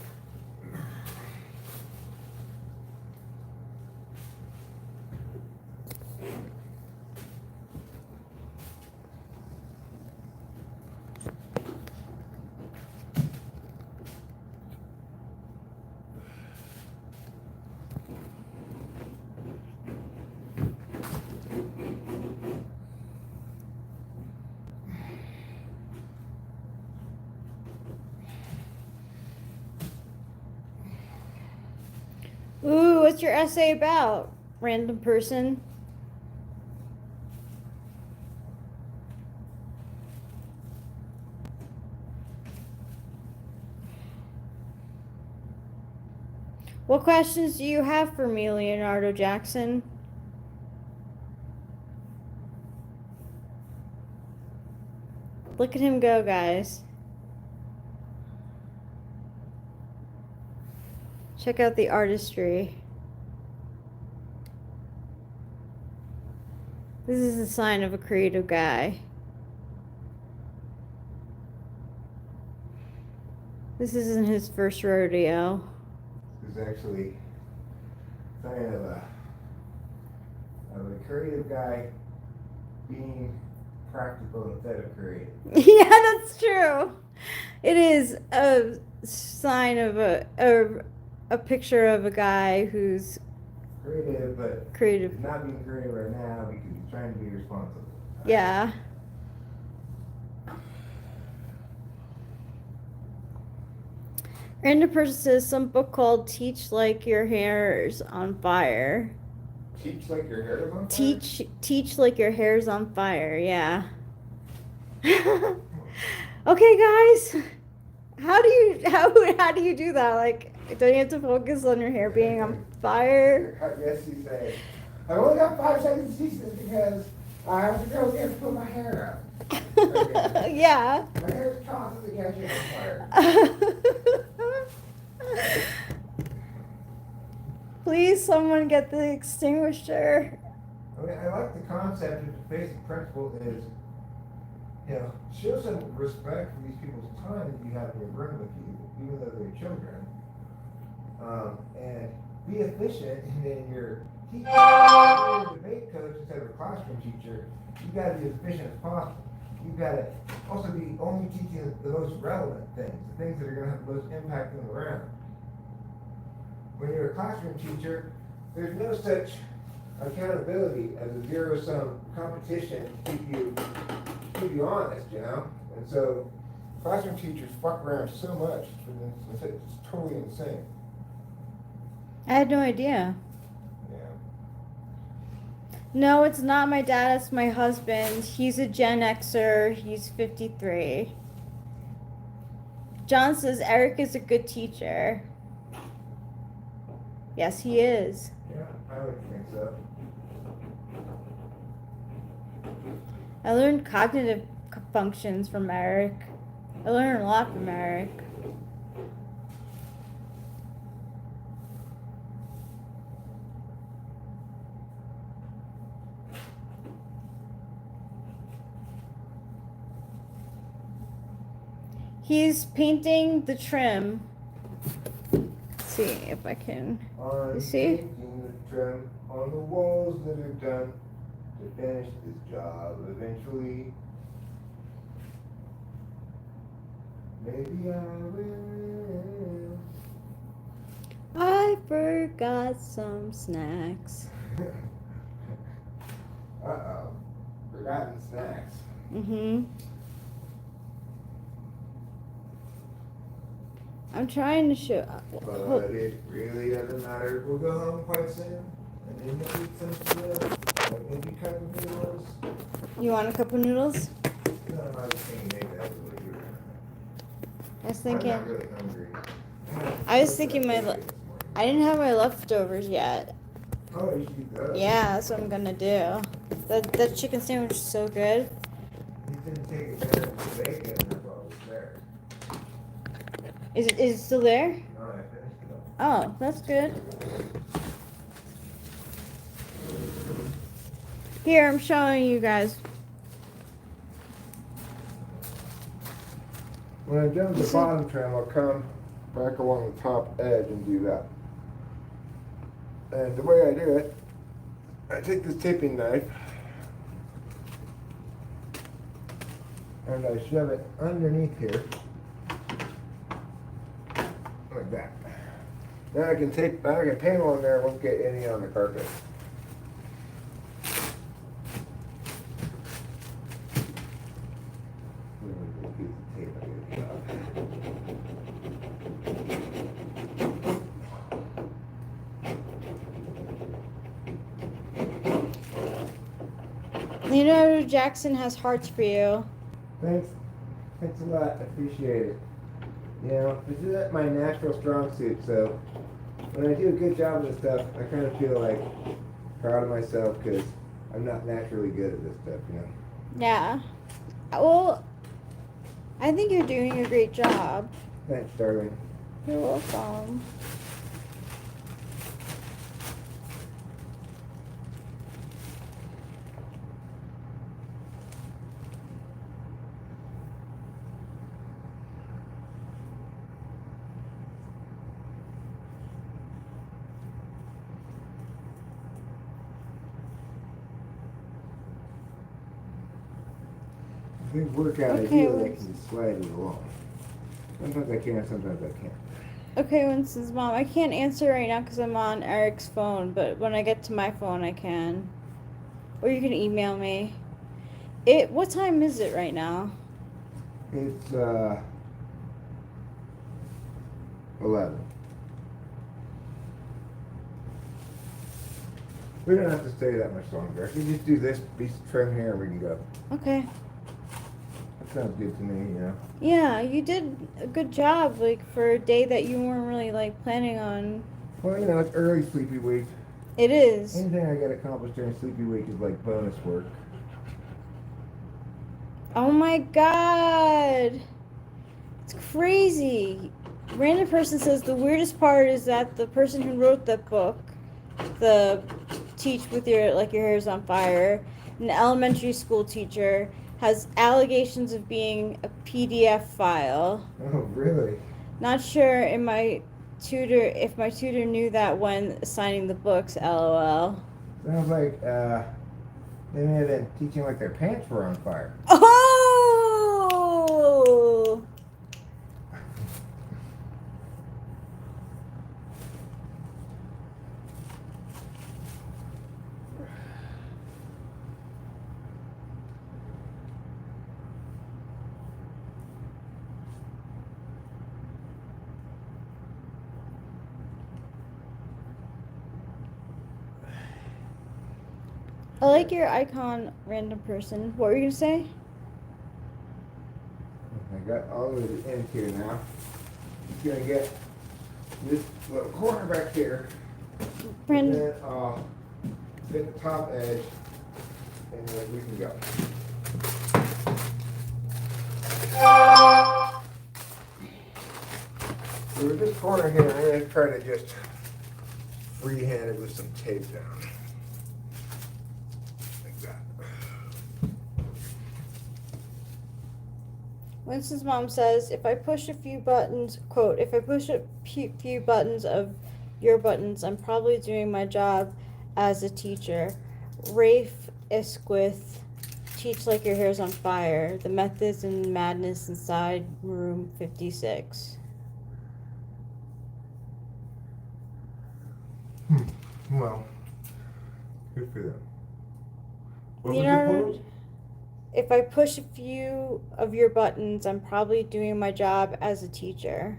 Ooh, what's your essay about, random person? What questions do you have for me, Leonardo Jackson? Look at him go, guys. Check out the artistry. This is a sign of a creative guy. This isn't his first rodeo. This is actually kind of a creative guy being practical instead of creative. Yeah, that's true. It is a sign of a picture of a guy who's creative, but creative. He's not being creative right now because he's trying to be responsible. Yeah. Random person says some book called Teach Like Your Hair's on Fire. Teach like your hair is on fire? Teach like your hair's on fire, yeah. Okay, guys. How do you do that? Like, don't you have to focus on your hair being on fire? Yes, you say. I only got 5 seconds to teach this because I have to go get to put my hair up. Okay. Yeah. My hair's constantly catching on fire. Please, someone get the extinguisher. I mean, I like the concept, but the basic principle is, show some respect for these people's time that you have in your room with you, even though they're children. And be efficient in your teaching. If you're a debate coach instead of a classroom teacher, you've got to be as efficient as possible. You've got to also be only teaching the most relevant things, the things that are going to have the most impact on the round. When you're a classroom teacher, there's no such accountability as a zero-sum competition to keep you honest, And so classroom teachers fuck around so much, it's totally insane. I had no idea. No, it's not my dad, it's my husband. He's a Gen Xer. He's 53. John says Eric is a good teacher. Yes, he is. Yeah, I would think so. I learned cognitive functions from Eric. I learned a lot from Eric. He's painting the trim. Let's see if I can. You see? Painting the trim on the walls that are done to finish this job eventually. Maybe I will. I forgot some snacks. Uh-oh. Forgotten snacks. Mm-hmm. I'm trying to show. But it really doesn't matter. We'll go home quite soon. And then we'll eat some stuff. Like maybe a cup of noodles. You want a cup of noodles? No, I was thinking maybe that was what you were. I was I'm thinking. not really hungry. I was thinking I didn't have my leftovers yet. Oh, you should eat those. Yeah, that's what I'm gonna do. That chicken sandwich is so good. You didn't take advantage of the bacon. That's all was there. Is it still there? No, I finished it all. Oh, that's good. Here, I'm showing you guys. When I'm done with the bottom trim, I'll come back along the top edge and do that. And the way I do it, I take this taping knife and I shove it underneath here, like that. Now I can paint on there, it won't get any on the carpet. Leonardo Jackson has hearts for you. Thanks. Thanks a lot. I appreciate it. You know, this isn't my natural strong suit, so when I do a good job of this stuff, I kind of feel like proud of myself because I'm not naturally good at this stuff, you know? Yeah. Well, I think you're doing a great job. Thanks, darling. You're welcome. Good workout. Okay, I do like to slide it along. Sometimes I can, sometimes I can't. Okay, Winston's mom. I can't answer right now because I'm on Eric's phone, but when I get to my phone, I can. Or you can email me. What time is it right now? It's 11. We don't have to stay that much longer. I can just do this piece of trim here and we can go. Okay. That sounds good to me, you know. Yeah, you did a good job, like, for a day that you weren't really, like, planning on. Well, you know, it's early sleepy week. It is. Anything I get accomplished during sleepy week is like bonus work. Oh my god. It's crazy. Random person says the weirdest part is that the person who wrote that book, the Teach with your hair's on fire, an elementary school teacher, has allegations of being a PDF file. Oh, really? Not sure if my tutor knew that when assigning the books, LOL. Sounds like they may have been teaching like their pants were on fire. Oh! I like your icon, random person. What were you gonna say? I got all the way to the end here now. Just gonna get this little corner back here, and Brandon, then I'll fit the top edge, and then we can go. So with this corner here, I'm gonna try to just freehand it with some tape down. Like that. Winston's mom says, if I push a few buttons, quote, if I push a few buttons of your buttons, I'm probably doing my job as a teacher. Rafe Isquith, teach like your hair's on fire. The methods and madness inside room 56. Well, good for them. What was the Leonardo, quote? if I push a few of your buttons, I'm probably doing my job as a teacher.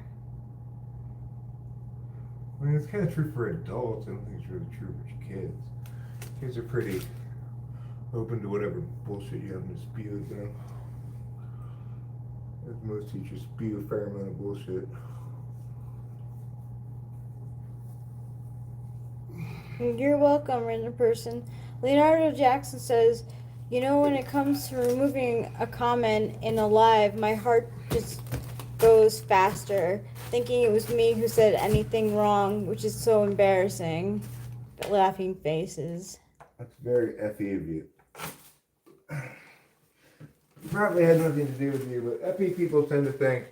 I mean, it's kind of true for adults. I don't think it's really true for kids. Kids are pretty open to whatever bullshit you have them to spew at them. As most teachers spew a fair amount of bullshit. You're welcome, random person. Leonardo Jackson says, you know, when it comes to removing a comment in a live, my heart just goes faster, thinking it was me who said anything wrong, which is so embarrassing. Laughing faces. That's very effy of you. Probably had nothing to do with you, but effy people tend to think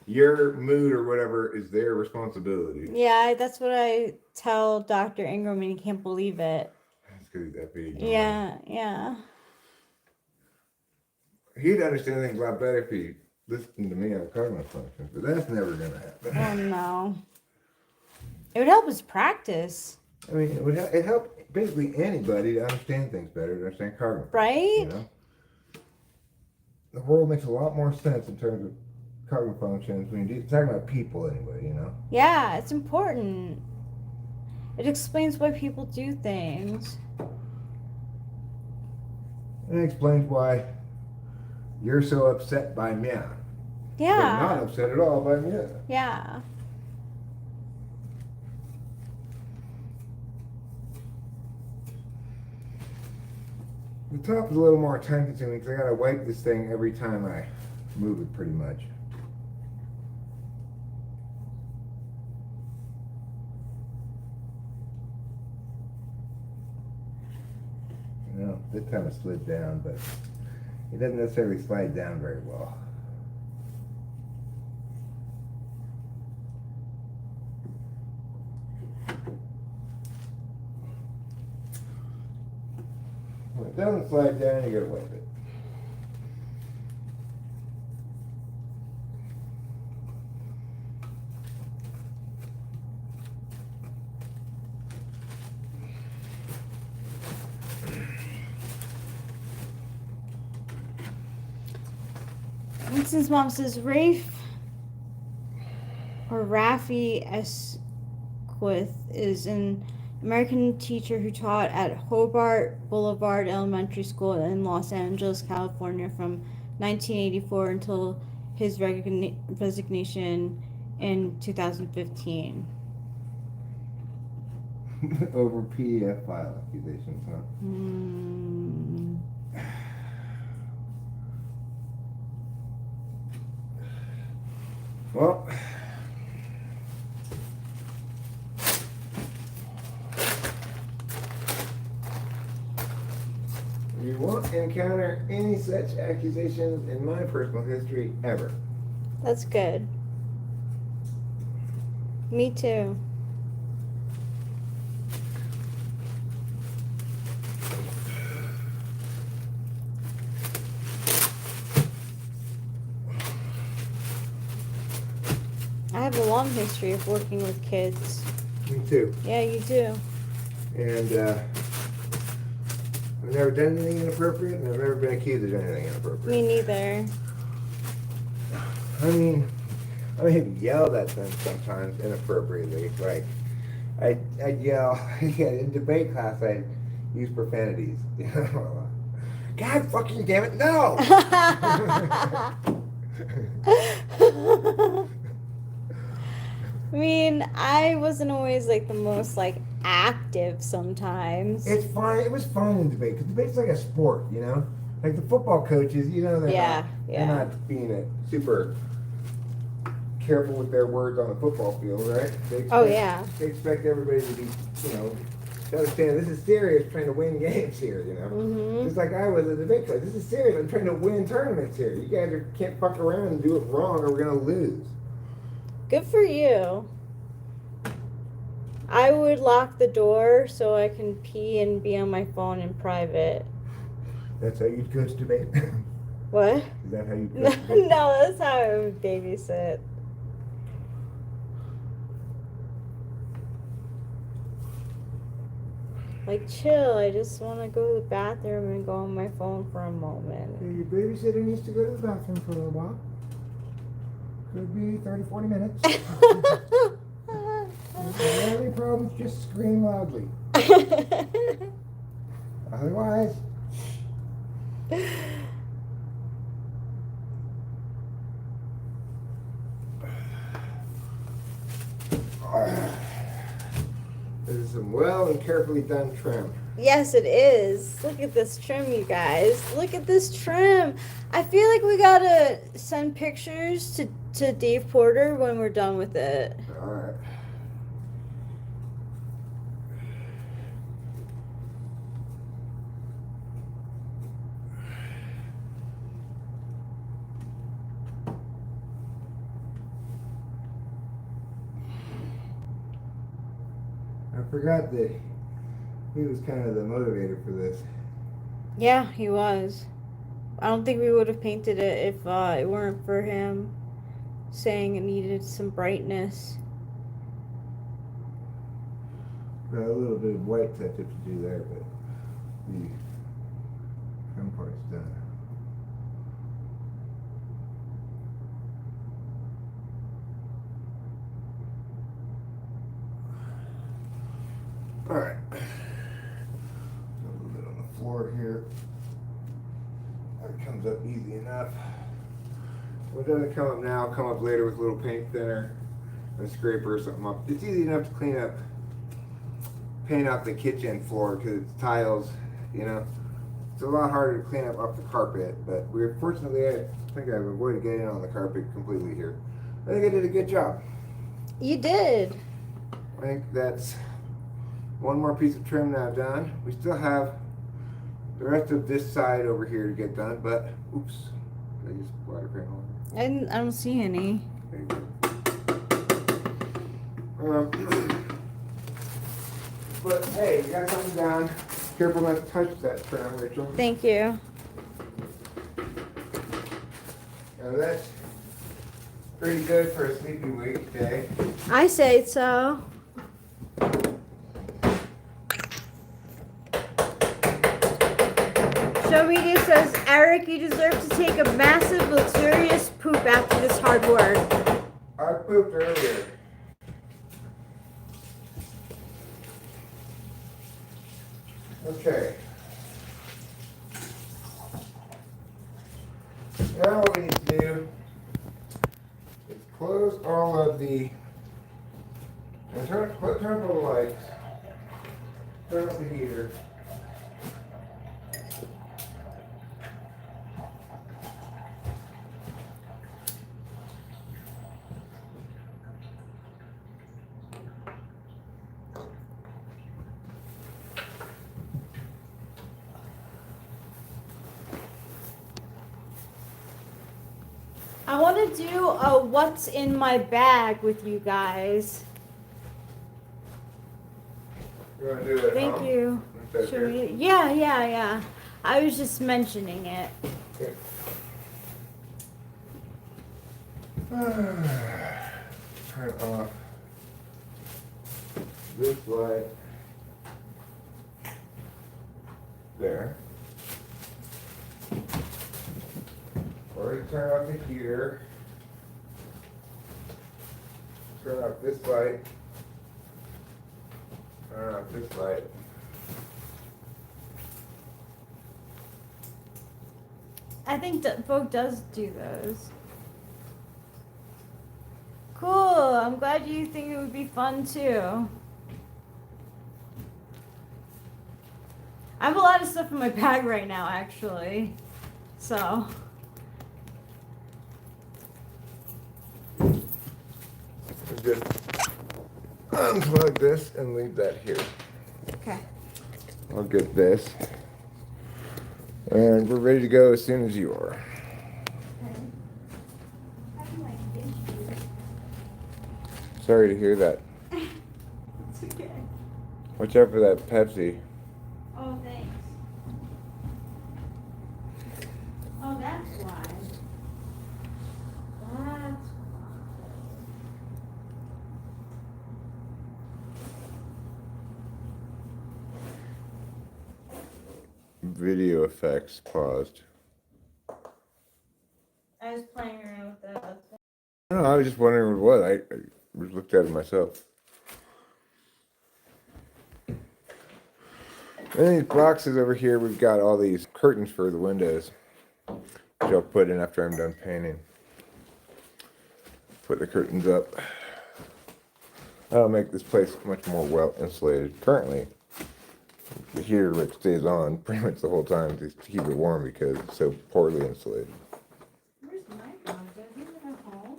your mood or whatever is their responsibility. Yeah, that's what I tell Dr. Ingram, and he can't believe it. That's because he's effy. Yeah. He'd understand things a lot better if he listened to me on cardinal functions, but that's never going to happen. Oh, no. It would help his practice. I mean, it helped basically anybody to understand things better, to understand cardinal. Right? You know? The world makes a lot more sense in terms of cardinal functions when you're talking about people anyway, you know? Yeah, it's important. It explains why people do things. And it explains why you're so upset by me. Yeah. But not upset at all by me. Yeah. The top is a little more time consuming because I gotta wipe this thing every time I move it pretty much. You know, this time it slid down, but it doesn't necessarily slide down very well. When it doesn't slide down, you gotta wipe it. Winston's mom says Rafe or Raffi Esquith is an American teacher who taught at Hobart Boulevard Elementary School in Los Angeles, California from 1984 until his resignation in 2015. Over PDF file accusations, huh? Well, you won't encounter any such accusations in my personal history ever. That's good. Me too. I have a long history of working with kids. Me too. Yeah, you do. And I've never done anything inappropriate, and I've never been accused of doing anything inappropriate. Me neither. I mean, I may have yelled at them sometimes inappropriately. Like, I'd yell, yeah, in debate class, I'd use profanities. God fucking damn it, no! I mean, I wasn't always like the most like active sometimes. It's fine. It was fun in debate because debate's like a sport, you know. Like the football coaches, you know, they're not being super careful with their words on the football field, right? They expect everybody to be, you know, to understand this is serious, trying to win games here, you know. Mm-hmm. Just like I was a debate coach. This is serious. I'm trying to win tournaments here. You guys can't fuck around and do it wrong, or we're gonna lose. Good for you. I would lock the door so I can pee and be on my phone in private. That's how you coach debate? What? Is that how you coach debate? No, that's how I would babysit. Like, chill. I just want to go to the bathroom and go on my phone for a moment. Your babysitter needs to go to the bathroom for a little while. Could be 30, 40 minutes. If you have any problems, just scream loudly. Otherwise, this is some well and carefully done trim. Yes, it is. Look at this trim, you guys. Look at this trim. I feel like we gotta send pictures to Dave Porter when we're done with it. All right. I forgot that he was kind of the motivator for this. Yeah, he was. I don't think we would have painted it if it weren't for him saying it needed some brightness. Got a little bit of white touch up to do there, but the trim part's done. All right. A little bit on the floor here. That comes up easy enough. What doesn't come up now, come up later with a little paint thinner, a scraper or something up. It's easy enough to clean up, paint off the kitchen floor because it's tiles, you know. It's a lot harder to clean up off the carpet, but fortunately I think I've avoided getting on the carpet completely here. I think I did a good job. You did. I think that's one more piece of trim now done. We still have the rest of this side over here to get done, but oops, did I just water paint on there? I don't see any. There you go. But hey, you got something down. Careful not to touch that trim, Rachel. Thank you. Now that's pretty good for a sleepy weekday. I say so. Show Media says, Eric, you deserve to take a massive, luxurious poop after this hard work. I pooped earlier. Okay. Now what we need to do is close all of the, and turn up the lights, turn up the heater. I want to do a what's in my bag with you guys. You want to do it? Thank you. Okay. Show me. Yeah. I was just mentioning it. Okay. Turn off this light there. Or turn off the heater. Turn off this light. Turn off this light. I think that Vogue does do those. Cool. I'm glad you think it would be fun too. I have a lot of stuff in my bag right now, actually. So. Just unplug this and leave that here. Okay. I'll get this. And we're ready to go as soon as you are. Sorry to hear that. It's okay. Watch out for that Pepsi. Oh, thanks. Oh, that's why. That's Video effects paused. I was playing around with that. No, I was just wondering what it was. I just looked at it myself. In these boxes over here, we've got all these curtains for the windows, which I'll put in after I'm done painting. Put the curtains up. That'll make this place much more well insulated. Currently, the heater which stays on pretty much the whole time to keep it warm because it's so poorly insulated. Where's my phone? Did I leave it at home?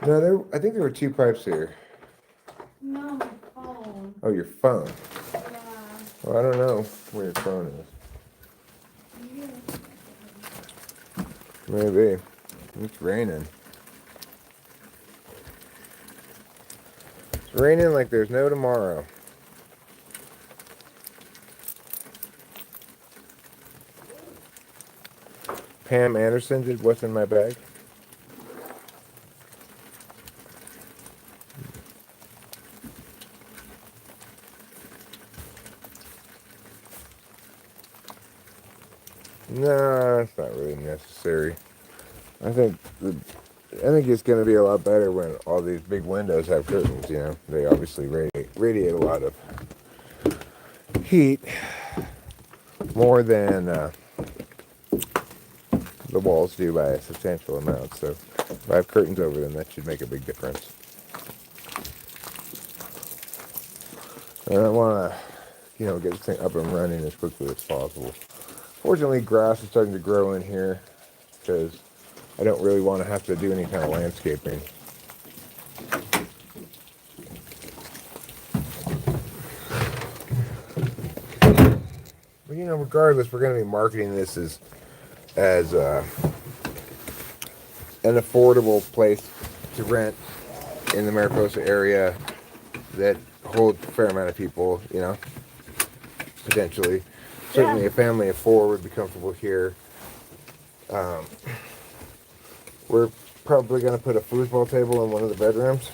No, I think there were two pipes here. No, my phone. Oh, your phone. Yeah. Well, I don't know where your phone is. Maybe. It's raining. It's raining like there's no tomorrow. Pam Anderson did What's in My Bag? No, it's not really necessary. I think it's going to be a lot better when all these big windows have curtains. You know, they obviously radiate a lot of heat, more than the walls do by a substantial amount. So if I have curtains over them, that should make a big difference. And I want to, get this thing up and running as quickly as possible. Fortunately, grass is starting to grow in here because I don't really want to have to do any kind of landscaping. But regardless, we're going to be marketing this as an affordable place to rent in the Mariposa area that holds a fair amount of people, potentially. Certainly a family of 4 would be comfortable here. We're probably going to put a foosball table in one of the bedrooms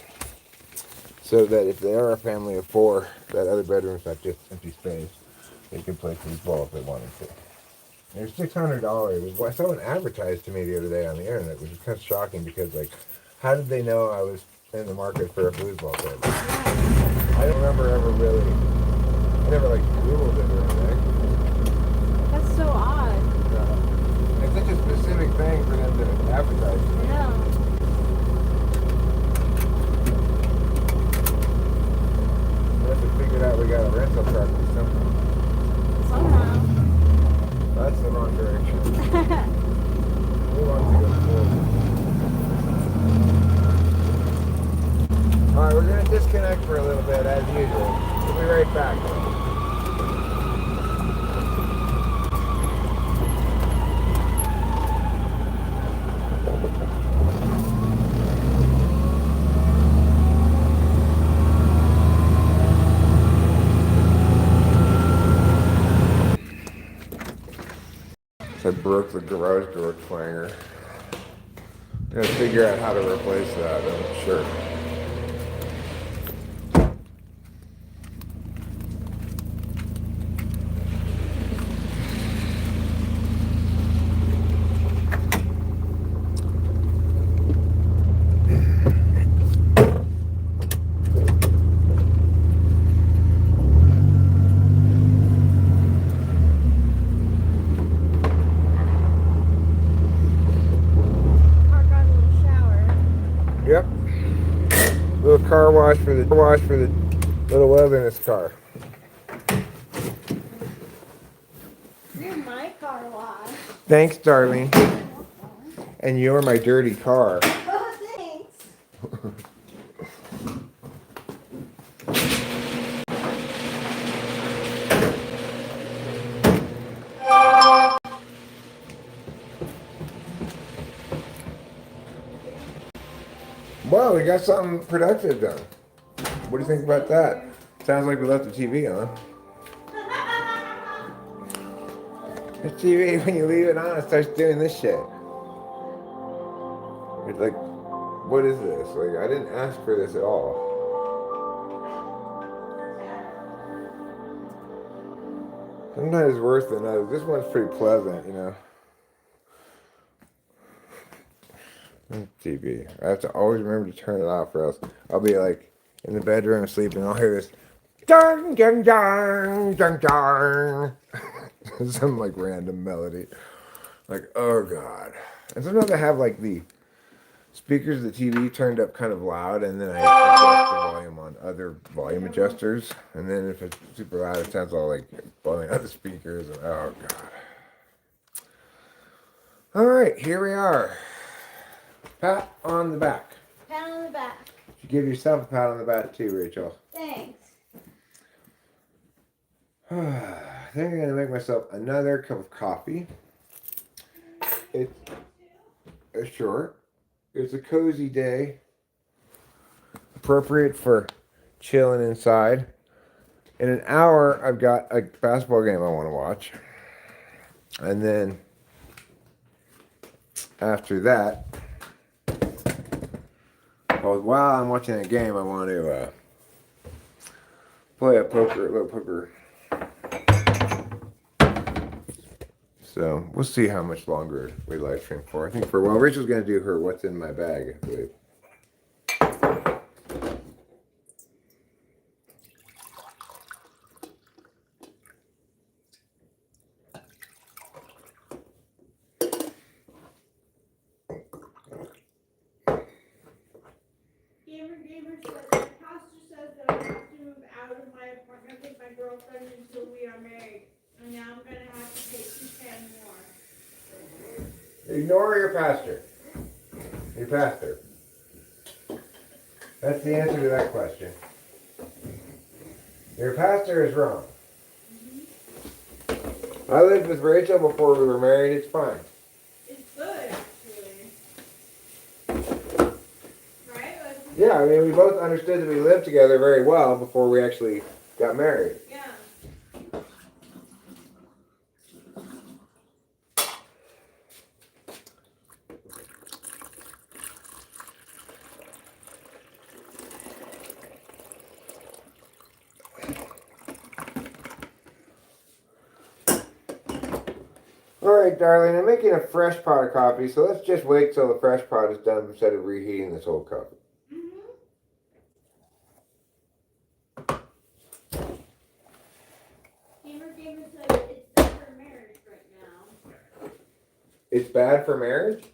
so that if they are a family of 4, that other bedroom's not just empty space. They can play foosball if they wanted to. They're $600. I saw one advertised to me the other day on the internet, which is kind of shocking because, how did they know I was in the market for a foosball table? I don't remember ever really, I never Googled it or anything. That's so odd. It's such a specific thing for them to advertise. I know. We have to figure out we got a rental property Somehow. That's the wrong direction. We want to go forward. Alright, we're going to disconnect for a little bit as usual. We'll be right back. I broke the garage door clanger. I'm gonna figure out how to replace that, I'm sure. car wash for the little wilderness car. You're my car wash. Thanks, darling. And you're my dirty car. Oh, thanks. Well, we got something productive done. What do you think about that? Sounds like we left the TV on. The TV, when you leave it on, it starts doing this shit. It's like, what is this? Like, I didn't ask for this at all. Sometimes worse than others. This one's pretty pleasant, you know. TV. I have to always remember to turn it off, or else I'll be like in the bedroom sleeping. I'll hear this, dun dun dun dun dun, some like random melody. Like, oh god. And sometimes I have like the speakers of the TV turned up kind of loud, and then I adjust the volume on other volume adjusters. And then if it's super loud, it sounds all like blowing out the speakers. And oh god. All right, here we are. Pat on the back. Pat on the back. You give yourself a pat on the back too, Rachel. Thanks. Then I'm gonna make myself another cup of coffee. It's short. It's a cozy day, appropriate for chilling inside. In an hour, I've got a basketball game I want to watch, and then after that. Well, while I'm watching that game, I want to play a little poker. So we'll see how much longer we live stream for. I think for a while, Rachel's going to do her what's in my bag, I believe. Gamer says, my pastor says that I have to move out of my apartment with my girlfriend until we are married. And now I'm going to have to pay $2,000 more. Ignore your pastor. Your pastor. That's the answer to that question. Your pastor is wrong. Mm-hmm. I lived with Rachel before we were married. It's fine. It's good, actually. Right? Yeah, I mean, we both understood that we lived together very well before we actually got married. Yeah. Alright, darling, I'm making a fresh pot of coffee, so let's just wait till the fresh pot is done instead of reheating this old coffee. Gamer said it's bad for marriage right now. It's bad for marriage?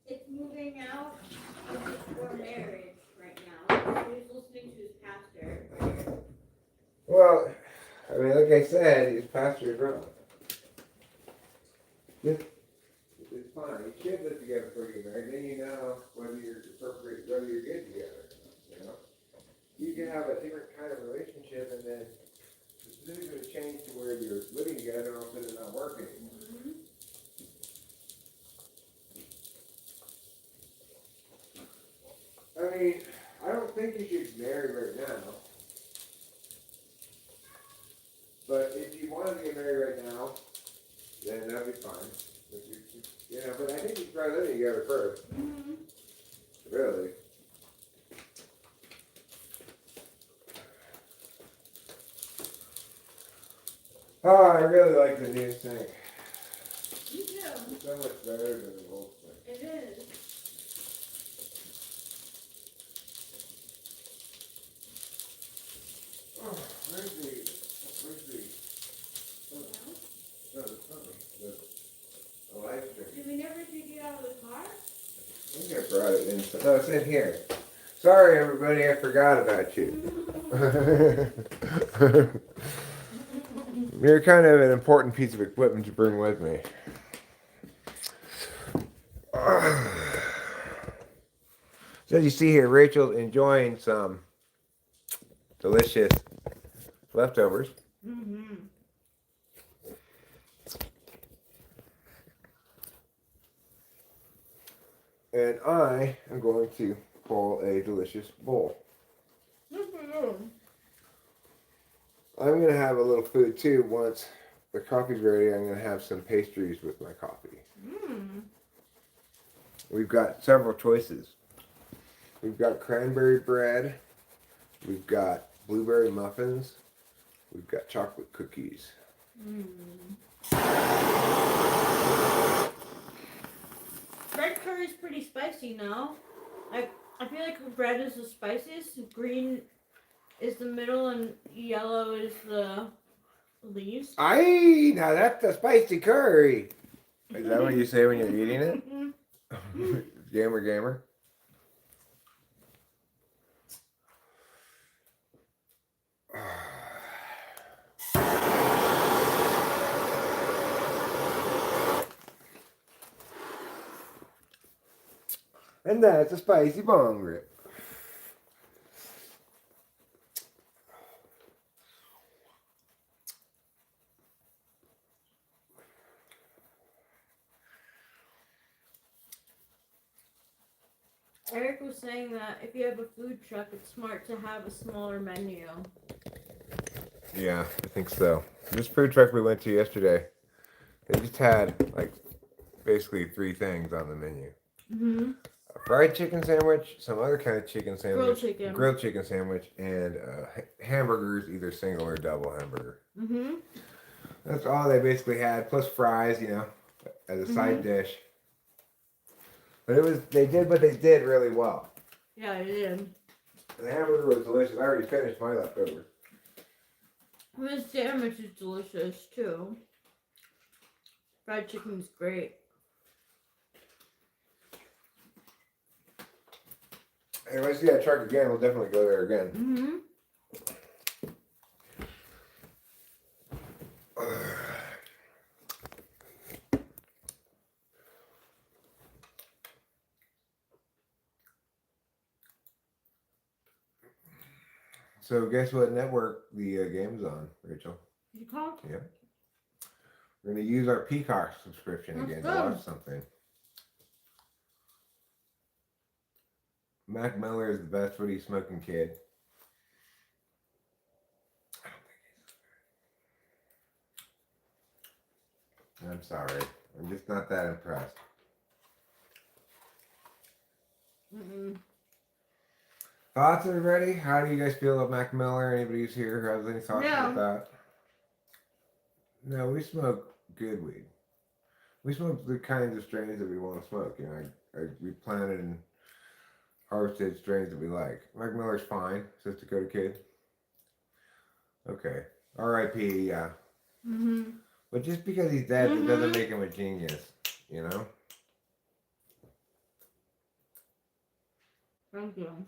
It's moving out for marriage right now. He's listening to his pastor. Well, I mean, like I said, his pastor is wrong. It's fine. You should live together before you get married. Then you know whether you're appropriate, whether you're good together. You know, you can have a different kind of relationship, and then the specifics would change to where you're living together, and all of a sudden it's not working anymore. I mean, I don't think you should marry right now. But if you wanted to get married right now, then that'd be fine. You know, but I think you should try living together first. Mm-hmm. Really. Oh, I really like the new thing. Me too. It's so much better than the old thing. It is. Oh, where's the no, it's not the live stream. Did we never take it out of the car? I think I brought it in. No, it's in here. Sorry, everybody, I forgot about you. You're kind of an important piece of equipment to bring with me. So as you see here, Rachel's enjoying some delicious leftovers. Mm-hmm. And I am going to pull a delicious bowl. Good for you. I'm going to have a little food too. Once the coffee's ready, I'm going to have some pastries with my coffee. Mm. We've got several choices. We've got cranberry bread. We've got blueberry muffins. We've got chocolate cookies. Mm. Red curry's pretty spicy now. I feel like red is the spiciest, green is the middle, and yellow is the leaves. Aye, now that's a spicy curry. Is that what you say when you're eating it? Gamer. And that's a spicy bong rib. Eric was saying that if you have a food truck, it's smart to have a smaller menu. Yeah, I think so. This food truck we went to yesterday, they just had like basically 3 things on the menu. Mm-hmm. A fried chicken sandwich, some other kind of chicken sandwich, Grilled chicken. chicken sandwich, and hamburgers, either single or double hamburger. Mm-hmm. That's all they basically had, plus fries, as a side dish. But they did what they did really well. Yeah, I did. And the hamburger was delicious. I already finished my leftovers. This sandwich is delicious too. Fried chicken's great. And if I see that truck again, we'll definitely go there again. Mm-hmm. So guess what network the game's on, Rachel? Peacock? Yeah. We're going to use our Peacock subscription Let's again go. to watch something. Mac Miller is the best. What are you smoking, kid? I don't think he's. I'm sorry. I'm just not that impressed. Mm-mm. Thoughts, everybody? How do you guys feel about Mac Miller? Anybody who's here who has any thoughts about that? No, we smoke good weed. We smoke the kinds of strains that we want to smoke. We planted and harvested strains that we like. Mac Miller's fine. Says Dakota Kid. Okay. R.I.P. Yeah. Mm-hmm. But just because he's dead, it doesn't make him a genius. Thank you.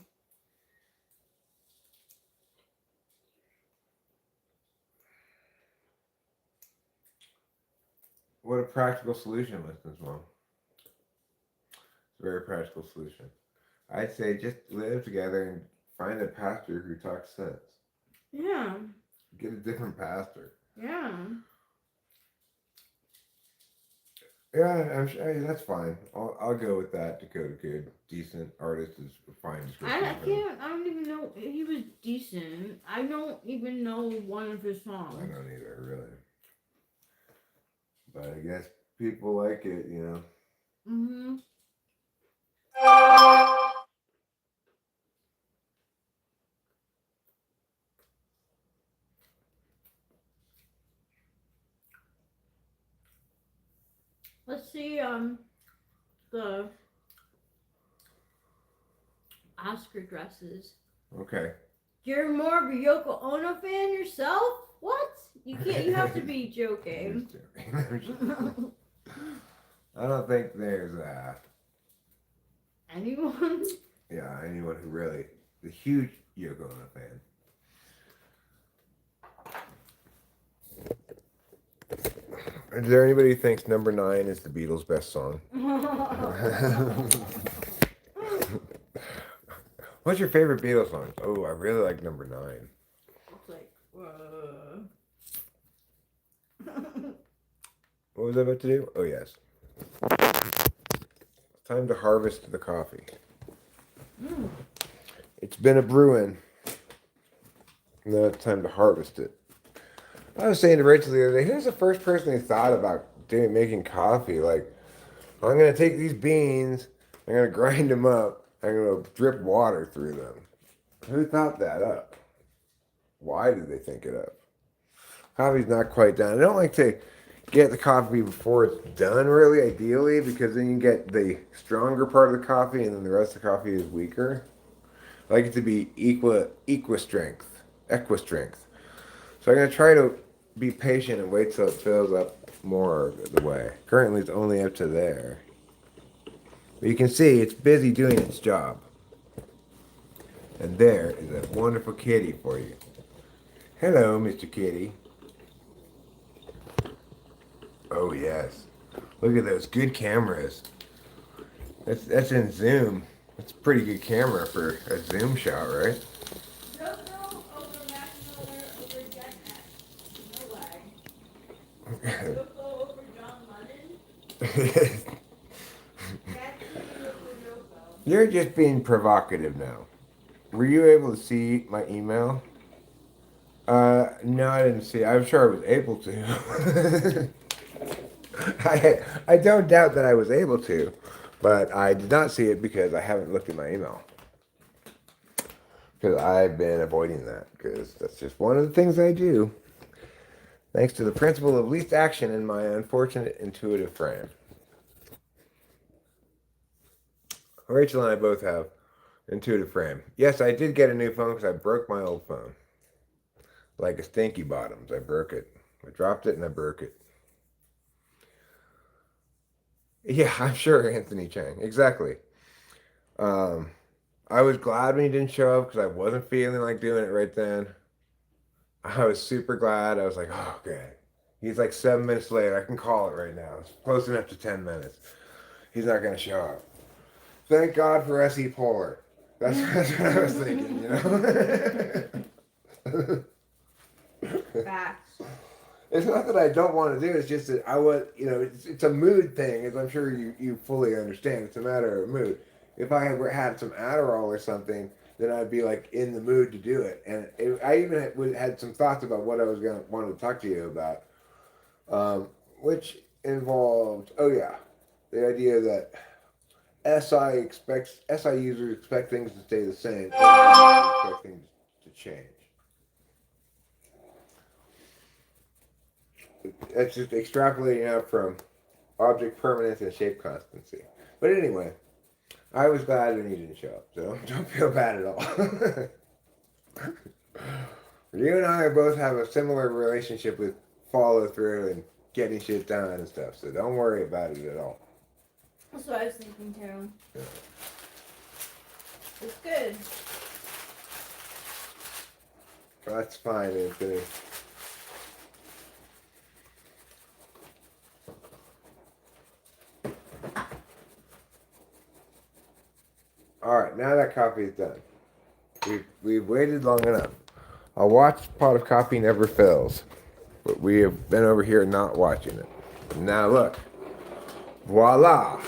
What a practical solution was this one. It's a very practical solution. I'd say just live together and find a pastor who talks sense. Yeah. Get a different pastor. Yeah. Yeah, I'm sure that's fine. I'll go with that. Dakota Kid, decent artist is a fine description. I don't even know. He was decent. I don't even know one of his songs. I don't either, really. But I guess people like it, Mm-hmm. Let's see, the Oscar dresses. Okay. You're more of a Yoko Ono fan yourself? What? You can't. You have to be joking. I don't think there's Anyone? Yeah, anyone who really is a huge Yoko Ono fan. Is there anybody who thinks number 9 is the Beatles' best song? What's your favorite Beatles song? Oh, I really like number 9. It's like, What was I about to do? Oh, yes. It's time to harvest the coffee. It's been a brewing. Now it's time to harvest it. I was saying to Rachel the other day, who's the first person who thought about making coffee? Like, I'm going to take these beans, I'm going to grind them up, I'm going to drip water through them. Who thought that up? Why did they think it up? Coffee's not quite done. I don't like to get the coffee before it's done, really, ideally, because then you get the stronger part of the coffee and then the rest of the coffee is weaker. I like it to be equi strength. So I'm going to try to be patient and wait till it fills up more of the way. Currently it's only up to there. But you can see it's busy doing its job. And there is a wonderful kitty for you. Hello, Mr. Kitty. Oh, yes. Look at those good cameras. That's in zoom. That's a pretty good camera for a zoom shot, right? no over Maxwell over Jack X. No lag. No over John Lennon. You're just being provocative now. Were you able to see my email? No, I didn't see it. I'm sure I was able to. I don't doubt that I was able to, but I did not see it because I haven't looked at my email. Because I've been avoiding that, because that's just one of the things I do. Thanks to the principle of least action in my unfortunate intuitive frame. Rachel and I both have intuitive frame. Yes, I did get a new phone because I broke my old phone. Like a stinky bottoms. I broke it. I dropped it and I broke it. Yeah, I'm sure, Anthony Chang. Exactly. I was glad when he didn't show up because I wasn't feeling like doing it right then. I was super glad. I was like, oh, okay. He's like 7 minutes later. I can call it right now. It's close enough to 10 minutes. He's not going to show up. Thank God for SE Polar. That's what I was thinking, you know? Facts. It's not that I don't want to do it. It's just that I would, it's a mood thing, as I'm sure you fully understand. It's a matter of mood. If I had some Adderall or something, then I'd be like in the mood to do it. And I even had some thoughts about what I was going to want to talk to you about, which involved, the idea that SI users expect things to stay the same, and expect things to change. That's just extrapolating out from object permanence and shape constancy. But anyway, I was glad when you didn't show up, so don't feel bad at all. You and I both have a similar relationship with follow through and getting shit done and stuff, so don't worry about it at all. That's what I was thinking too. Yeah. It's good. That's fine, Anthony. Alright, now that coffee is done. We've waited long enough. A watched pot of coffee never fills. But we have been over here not watching it. Now look. Voila!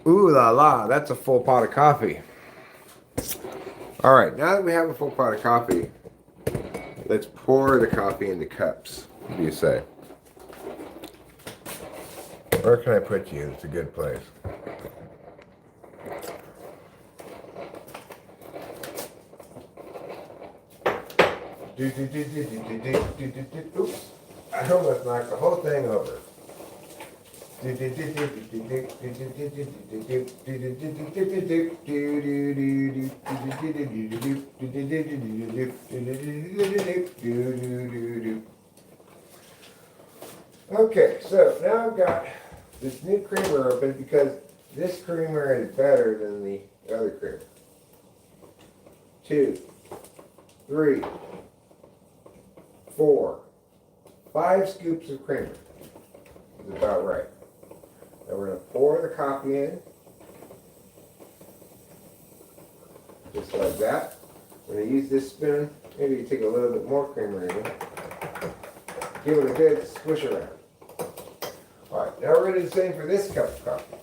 Ooh la la, that's a full pot of coffee. Alright, now that we have a full pot of coffee, let's pour the coffee into cups. What do you say? Where can I put you? It's a good place. Oops. I almost knocked the whole thing over. Okay, so now I've got this new creamer open because This creamer is better than the other creamer. 2, 3, 4, 5 scoops of creamer is about right. Now we're going to pour the coffee in, just like that. We're going to use this spoon. Maybe you take a little bit more creamer in. Give it a good squish around. Alright, now we're going to do the same for this cup of coffee.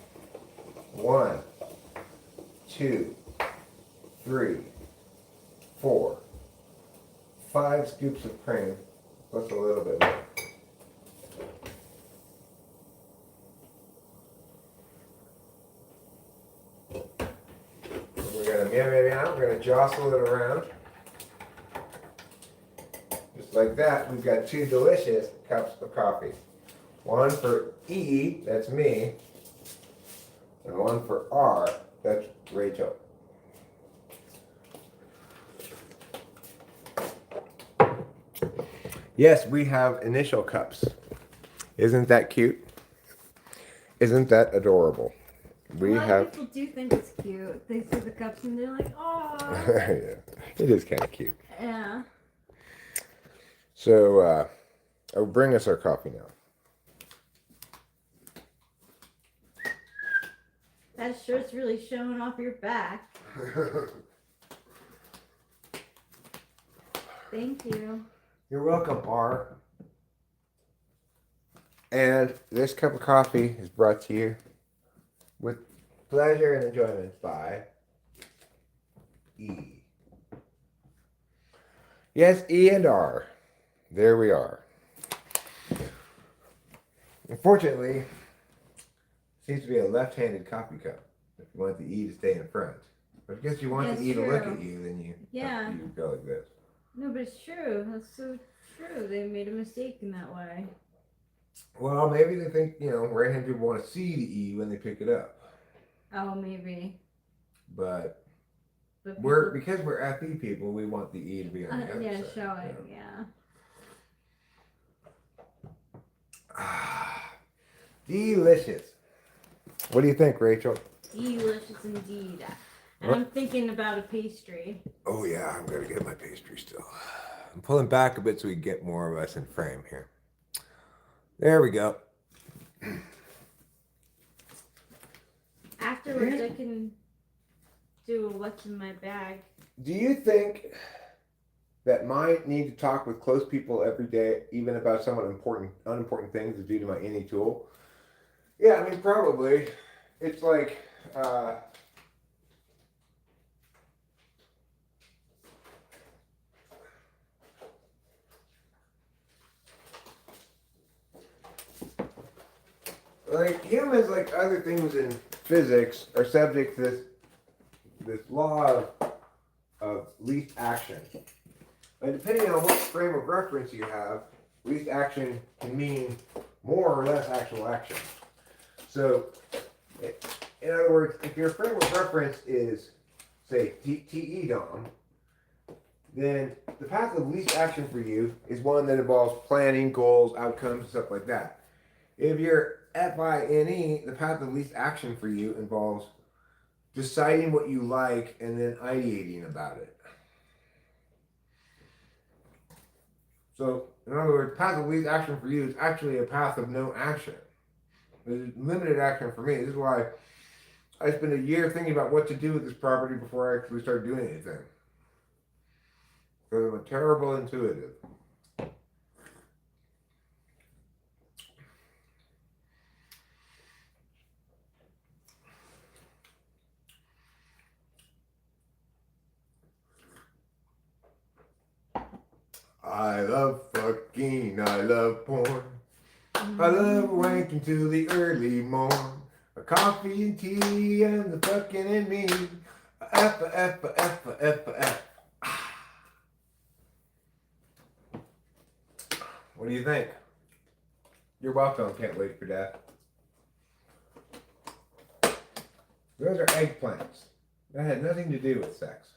1, 2, 3, 4, 5 scoops of cream, plus a little bit more. And we're going to we're going to jostle it around. Just like that, we've got 2 delicious cups of coffee. One for E, that's me, and one for R, that's Rachel. Yes, we have initial cups. Isn't that cute? Isn't that adorable? We a lot have. of people do think it's cute. They see the cups and they're like, "Oh." Yeah, it is kind of cute. Yeah. So, I'll bring us our coffee now. That shirt's really showing off your back. Thank you. You're welcome, R. And this cup of coffee is brought to you with pleasure and enjoyment by E. Yes, E and R. There we are. Unfortunately, seems to be a left-handed coffee cup. If you want the E to stay in front. But I guess you want the E to look at you, then you go like this. No, but it's true. That's so true. They made a mistake in that way. Well, maybe they think, right-handed people want to see the E when they pick it up. Oh, maybe. But people, because we're FE people, we want the E to be on the other yeah, side. showing, yeah. Delicious. What do you think, Rachel? Delicious indeed. And I'm thinking about a pastry. Oh yeah, I'm gonna get my pastry still. I'm pulling back a bit so we can get more of us in frame here. There we go. Afterwards, I can do a what's in my bag. Do you think that my need to talk with close people every day, even about somewhat unimportant things, is due to my any tool? Yeah, I mean, probably. It's like, humans, like other things in physics, are subject to this law of least action. And depending on what frame of reference you have, least action can mean more or less actual action. So, in other words, if your frame of reference is, say, TE DOM, then the path of least action for you is one that involves planning, goals, outcomes, stuff like that. If you're FINE, the path of least action for you involves deciding what you like and then ideating about it. So, in other words, path of least action for you is actually a path of no action. There's limited action for me. This is why I spent a year thinking about what to do with this property before I actually started doing anything. Because I'm a terrible intuitive. I love fucking, I love porn. I love wanking till the early morn. A coffee and tea and the fucking and me. F. What do you think? You're welcome. Can't wait for that. Those are eggplants. That had nothing to do with sex.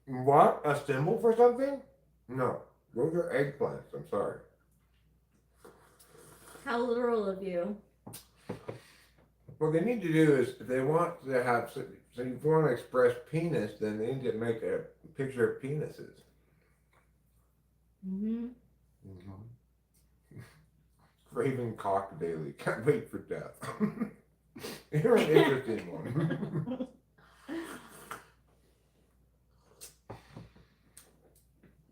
What? A symbol for something? No. Those are eggplants. I'm sorry. How literal of you. What they need to do is, if they want to have, so if you want to express penis, then they need to make a picture of penises. Mm-hmm. Craving cock daily. Can't wait for death. You're an interesting one.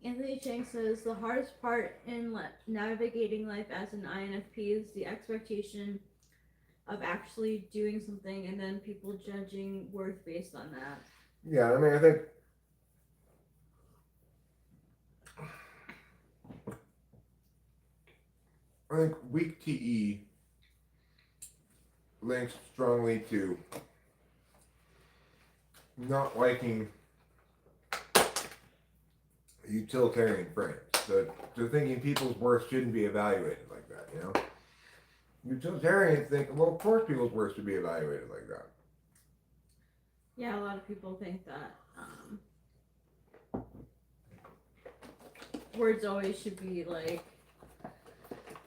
Anthony Chang says the hardest part in navigating life as an INFP is the expectation of actually doing something and then people judging worth based on that. Yeah, I mean, I think weak TE links strongly to not liking utilitarian frames. So to thinking people's worth shouldn't be evaluated like that, you know? Utilitarians think, well, of course people's worth should be evaluated like that. Yeah, a lot of people think that words always should be like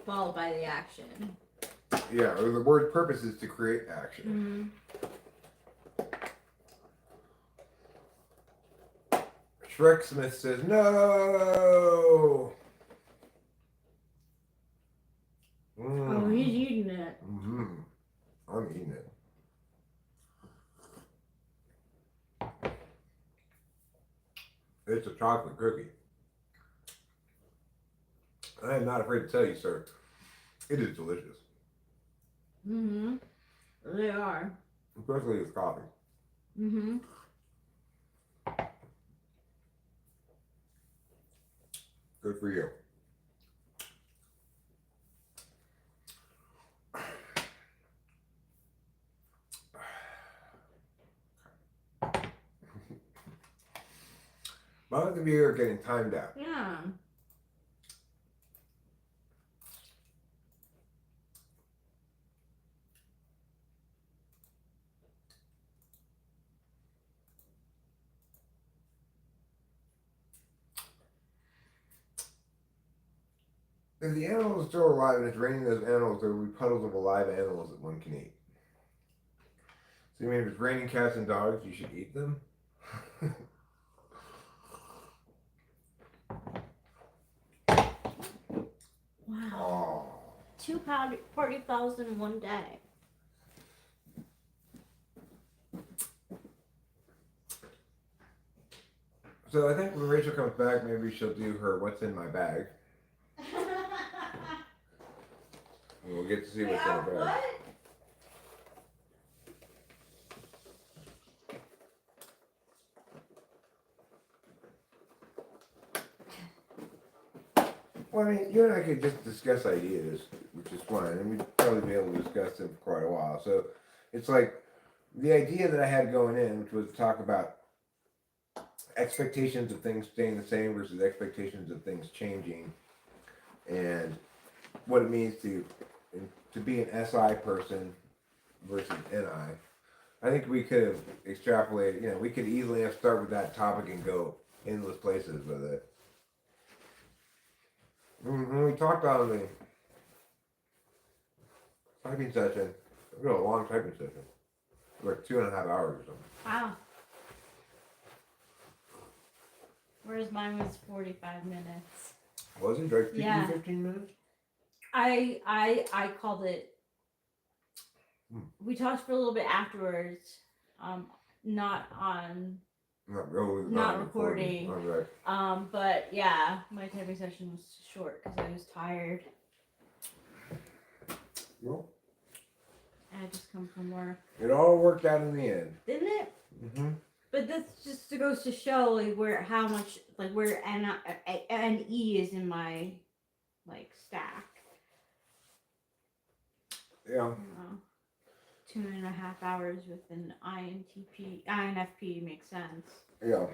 followed by the action. Yeah, or the word's purpose is to create action. Shrek Smith says, no! Oh, he's eating it. I'm eating it. It's a chocolate cookie. I am not afraid to tell you, sir. It is delicious. They are. Especially with coffee. Good for you. Both of you are getting timed out. Yeah. If the animal is still alive and it's raining those animals, there will be puddles of alive animals that one can eat. So you mean if it's raining cats and dogs, you should eat them? Wow. Oh. 240,000 in one day. So I think when Rachel comes back, maybe she'll do her "What's in my bag." And we'll get to see what's in her bag. Well, I mean, you and I could just discuss ideas, which is fine, and we'd probably be able to discuss them for quite a while. So it's like the idea that I had going in, which was to talk about expectations of things staying the same versus expectations of things changing, and what it means to be an SI person versus NI. I think we could have extrapolated, you know, we could easily have started with that topic and go endless places with it. When we talked on the typing session, we had a long typing session, like 2.5 hours or something. Wow. Whereas mine was 45 minutes. Was it like 15 minutes? I called it. We talked for a little bit afterwards. Not recording. Right. But yeah, my typing session was short because I was tired. Well, I had just come from work. it all worked out in the end. Didn't it? But that's just goes to show like where N E is in my like stack. Yeah. 2.5 hours with an INFP makes sense. Yeah.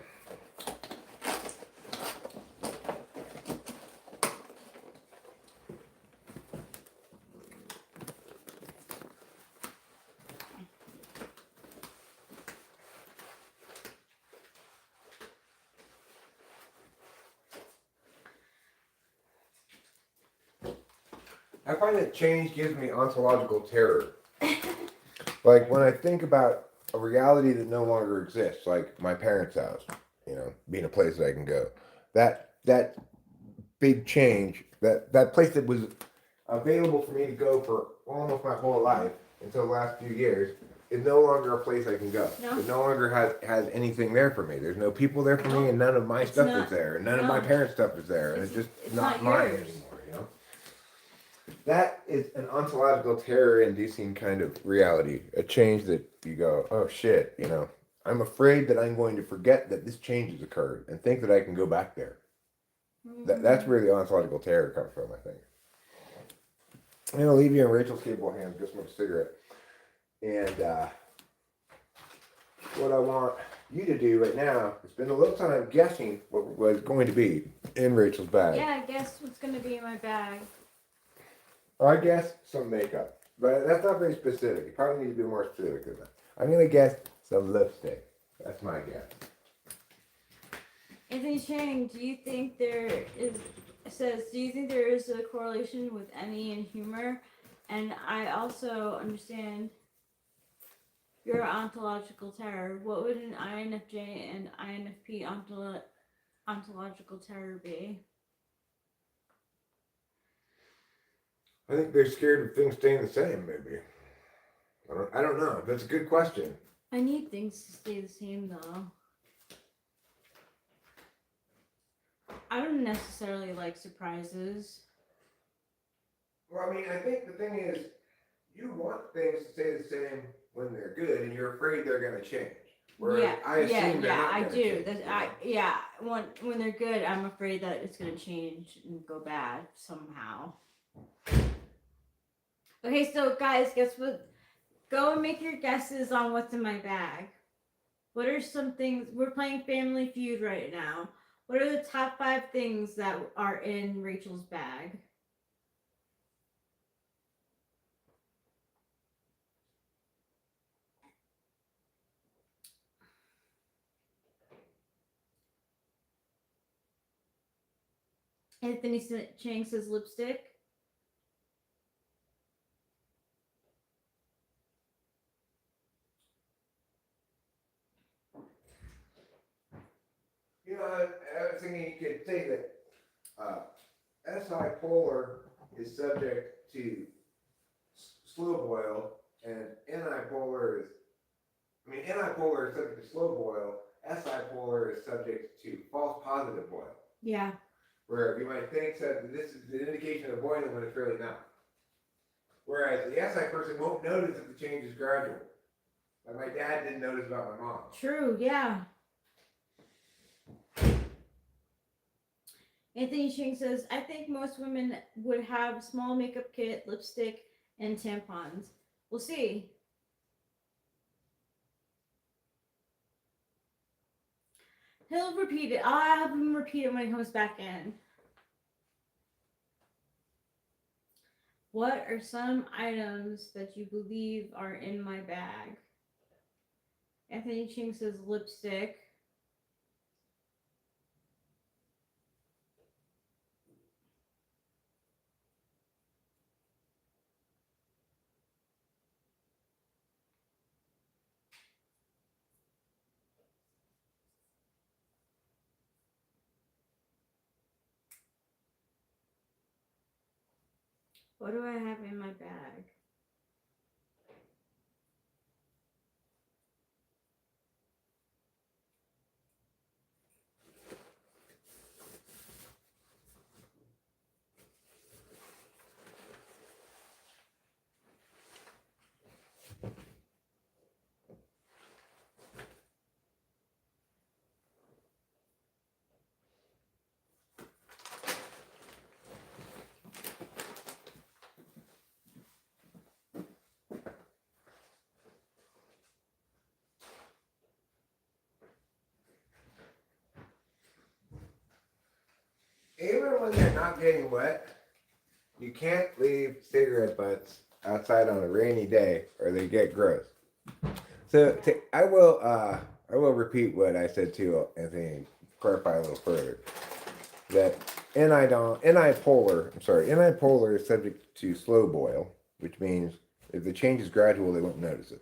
I find that change gives me ontological terror. Like when I think about a reality that no longer exists, like my parents' house, being a place that I can go. That big change, that place that was available for me to go for almost my whole life until the last few years is no longer a place I can go. No. It no longer has anything there for me. There's no people there for me, and none of my stuff is there, and none of my parents' stuff is there, and it's just not mine anymore. That is an ontological terror-inducing kind of reality. A change that you go, oh shit, I'm afraid that I'm going to forget that this change has occurred and think that I can go back there. That's where the ontological terror comes from, I think. I'm going to leave you in Rachel's capable hands, go smoke a cigarette. And what I want you to do right now is spend a little time guessing what was going to be in Rachel's bag. Yeah, guess what's going to be in my bag. Or I guess some makeup. But that's not very specific. You probably need to be more specific than that. I'm going to guess some lipstick. That's my guess. Anthony Chang, do you think there is a correlation with Emmy and humor? And I also understand your ontological terror. What would an INFJ and INFP ontological terror be? I think they're scared of things staying the same, maybe. I don't know. That's a good question. I need things to stay the same, though. I don't necessarily like surprises. Well, I mean, I think the thing is, you want things to stay the same when they're good, and you're afraid they're going to change. Whereas I assume they're not I gonna do. change, When they're good, I'm afraid that it's going to change and go bad somehow. Okay, so guys, guess what? Go and make your guesses on what's in my bag. What are some things? We're playing Family Feud right now. What are the top 5 things that are in Rachel's bag? Anthony Chang says lipstick. I was thinking you could say that SI polar is subject to slow boil, and NI polar is subject to slow boil. SI polar is subject to false positive boil. Yeah. Where you might think that this is an indication of boiling when it's really not. Whereas the SI person won't notice if the change is gradual. Like my dad didn't notice about my mom. True, yeah. Anthony Ching says, I think most women would have a small makeup kit, lipstick, and tampons. We'll see. He'll repeat it. I'll have him repeat it when he comes back in. What are some items that you believe are in my bag? Anthony Ching says lipstick. What do I have in my bag? Even when they're not getting wet, you can't leave cigarette butts outside on a rainy day or they get gross. So I will repeat what I said to Anthony and clarify a little further. That Anipolar is subject to slow boil, which means if the change is gradual, they won't notice it.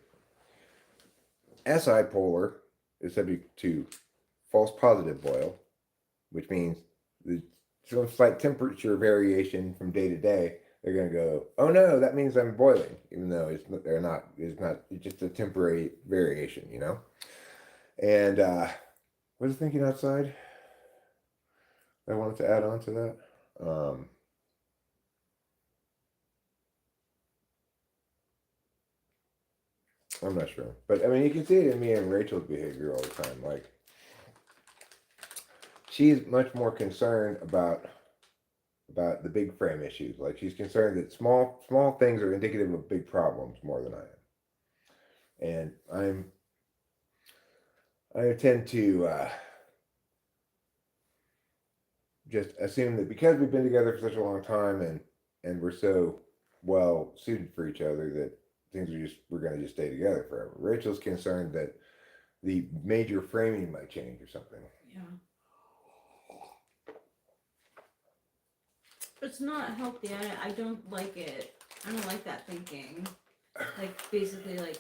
Scipolar is subject to false positive boil, which means the some slight temperature variation from day to day, they're going to go, oh no, that means I'm boiling, even though they're not. It's not. It's just a temporary variation, you know. And what was I thinking outside? I wanted to add on to that. I'm not sure, but I mean, you can see it in me and Rachel's behavior all the time. Like, she's much more concerned about the big frame issues. Like, she's concerned that small things are indicative of big problems more than I am. And I tend to just assume that because we've been together for such a long time and we're so well suited for each other that we're going to just stay together forever. Rachel's concerned that the major framing might change or something. Yeah. It's not healthy. I don't like it. I don't like that thinking. Like, basically, like,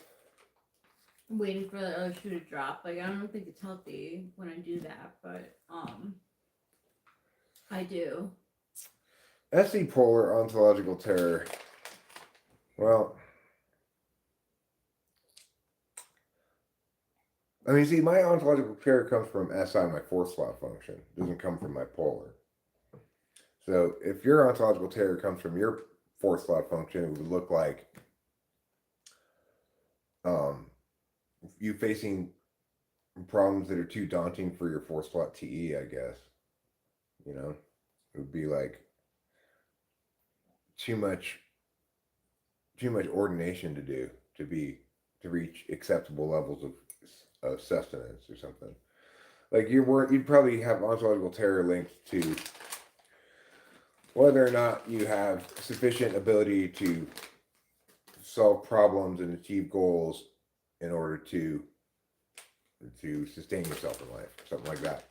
waiting for the other shoe to drop. Like, I don't think it's healthy when I do that, but, I do. Polar ontological terror. Well, I mean, see, my ontological terror comes from SI, my fourth slot function. It doesn't come from my polar. So if your ontological terror comes from your fourth slot function, it would look like you facing problems that are too daunting for your fourth slot TE, I guess. You know, it would be like too much ordination to do to reach acceptable levels of sustenance or something. Like you'd probably have ontological terror linked to whether or not you have sufficient ability to solve problems and achieve goals in order to sustain yourself in life, something like that.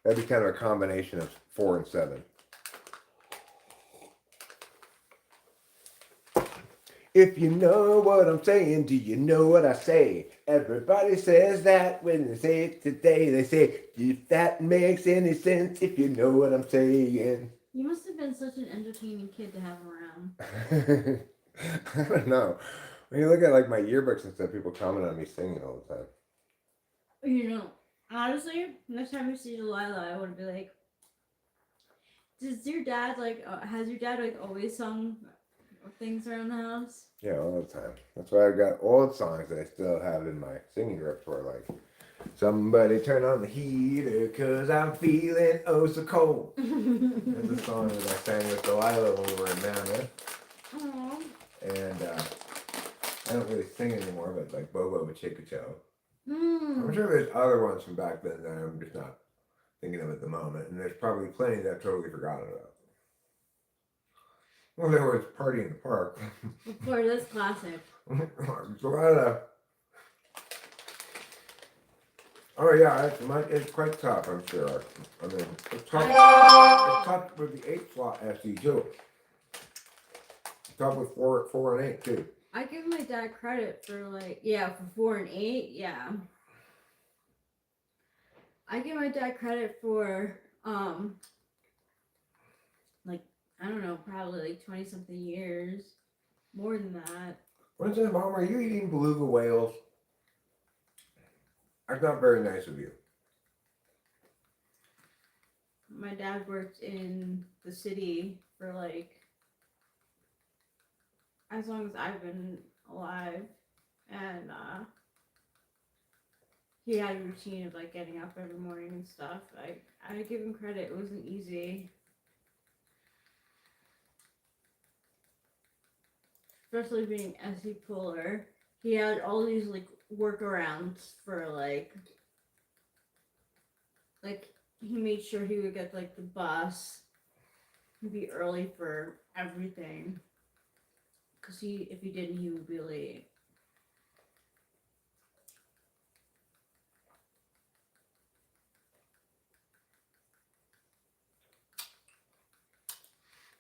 That'd be kind of a combination of 4 and 7. If you know what I'm saying, do you know what I say? Everybody says that when they say it today. They say, if that makes any sense, if you know what I'm saying. You must have been such an entertaining kid to have around. I don't know. When you look at like my yearbooks and stuff, people comment on me singing all the time. You know, honestly, next time you see Delilah, I would be like, has your dad like always sung things around the house? Yeah, all the time. That's why I've got old songs that I still have in my singing repertoire, like somebody turn on the heater 'cause I'm feeling oh so cold. That's a song that I sang with Delilah over in Mammoth. Aww. And I don't really sing anymore, but like Bobo Chicocho. Mm. I'm sure there's other ones from back then that I'm just not thinking of at the moment, and there's probably plenty that I've totally forgotten about. Well, there was Party in the Park. Of course, that's classic. Delilah. Oh yeah, it's quite tough, I'm sure. I mean, it's tough with the 8 slot SE too. It's tough with 4 and 8 too. I give my dad credit for for 4 and 8, yeah. I give my dad credit for I don't know, probably like 20 something years. More than that. What's that, Mom? Are you eating beluga whales? That's not very nice of you. My dad worked in the city for as long as I've been alive, and he had a routine of getting up every morning and stuff. I give him credit. It wasn't easy, especially being SE Polar. He had all these workarounds for he made sure he would get the bus. He'd be early for everything. Because if he didn't, he would be late.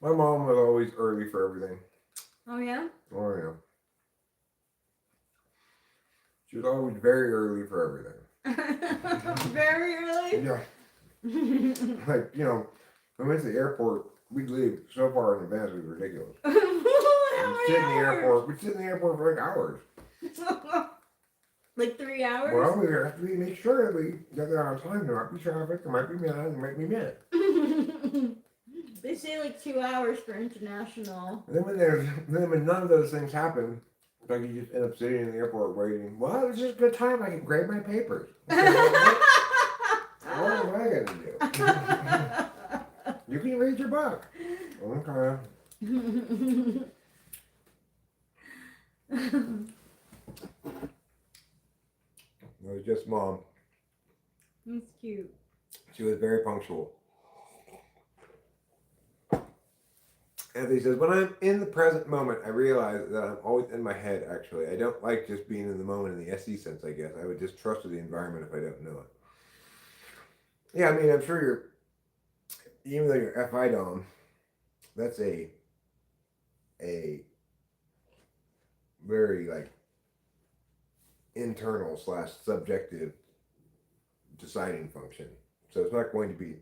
My mom was always early for everything. Oh yeah. Oh yeah. She was always very early for everything. Very early. Yeah. Like, you know, when we went to the airport, we'd leave so far in advance, it was ridiculous. How We'd sit in the many hours? airport. We'd sit in the airport for like hours. Like 3 hours? Well, we have to make sure that we get there on time. There might be traffic. There might be minutes. There might be minutes. They say like 2 hours for international. And then when none of those things happen, like you just end up sitting in the airport waiting. Well, it's just a good time. I can grade my papers. Okay, what am I gonna do? You can read your book. Okay. It was just mom. That's cute. She was very punctual. Anthony says, when I'm in the present moment, I realize that I'm always in my head, actually. I don't like just being in the moment in the SE sense, I guess. I would just trust the environment if I don't know it. Yeah, I mean, I'm sure even though you're FI Dom, that's a very, like, internal / subjective deciding function. So it's not going to be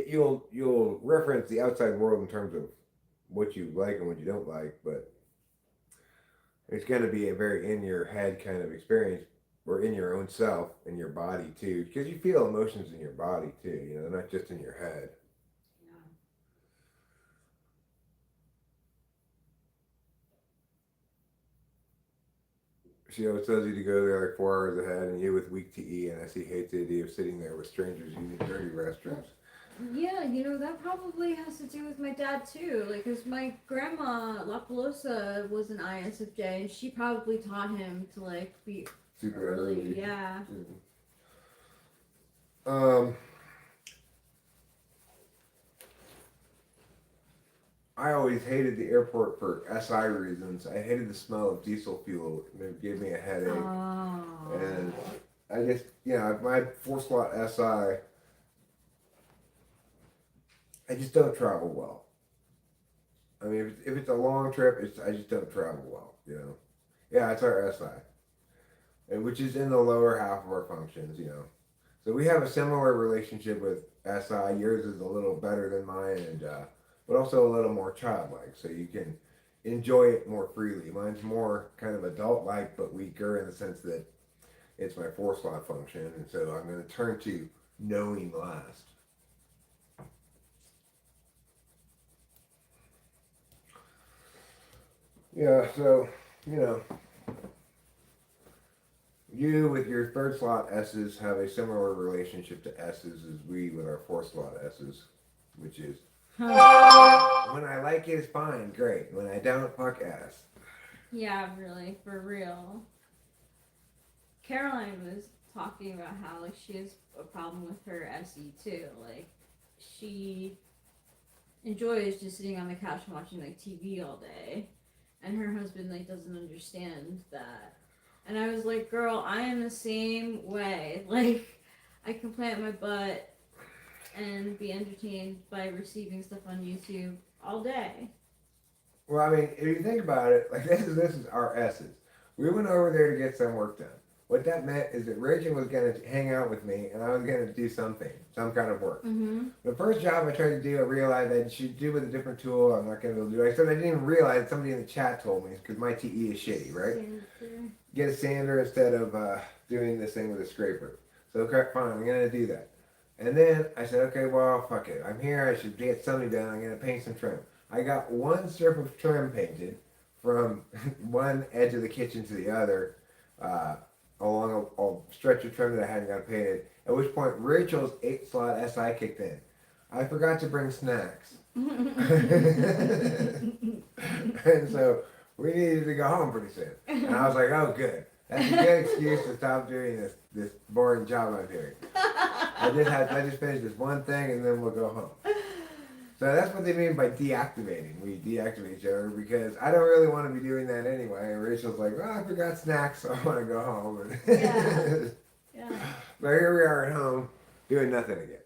you'll reference the outside world in terms of what you like and what you don't like, but it's going to be a very in your head kind of experience, or in your own self, in your body too, because you feel emotions in your body too, you know, not just in your head. She always tells you to go there like 4 hours ahead, and you with weak TE, and SE hates the idea of sitting there with strangers using dirty restrooms. Yeah, you know, that probably has to do with my dad too. Like, because my grandma, La Pelosa, was an ISFJ, and she probably taught him to, like, be Super early. Yeah. I always hated the airport for SI reasons. I hated the smell of diesel fuel. It gave me a headache. Oh. And I just, my 4-slot SI, I just don't travel well. I mean, if it's a long trip, I just don't travel well, you know. Yeah, it's our SI, and which is in the lower half of our functions, you know. So we have a similar relationship with SI. Yours is a little better than mine, and but also a little more childlike, so you can enjoy it more freely. Mine's more kind of adult-like, but weaker in the sense that it's my 4-slot function, and so I'm going to turn to knowing last. Yeah, so, you know, you with your 3rd-slot S's have a similar relationship to S's as we with our 4th-slot S's, which is, when I like it, it's fine, great. When I don't, fuck ass. Yeah, really, for real. Caroline was talking about how, like, she has a problem with her SE too. Like, she enjoys just sitting on the couch and watching, like, TV all day, and her husband, like, doesn't understand that. And I was like, girl, I am the same way. Like, I can plant my butt and be entertained by receiving stuff on YouTube all day. Well, I mean, if you think about it, like, this is our S's. We went over there to get some work done. What that meant is that Rachel was going to hang out with me, and I was going to do something, some kind of work. Mm-hmm. The first job I tried to do, I realized I should do with a different tool. I'm not going to be able to do it. I said I didn't even realize somebody in the chat told me, because my TE is shitty, right? Get a sander instead of doing this thing with a scraper. So, okay, fine, I'm going to do that. And then I said, okay, well, fuck it. I'm here. I should get something done. I'm going to paint some trim. I got one strip of trim painted from one edge of the kitchen to the other, along a stretch of trim that I hadn't got painted. At which point, Rachel's 8-slot SI kicked in. I forgot to bring snacks. And so we needed to go home pretty soon. And I was like, oh, good. That's a good excuse to stop doing this boring job I'm doing. I just finished this one thing and then we'll go home. So that's what they mean by deactivating. We deactivate each other because I don't really want to be doing that anyway. And Rachel's like, well, I forgot snacks, so I want to go home. Yeah. But here we are at home doing nothing again.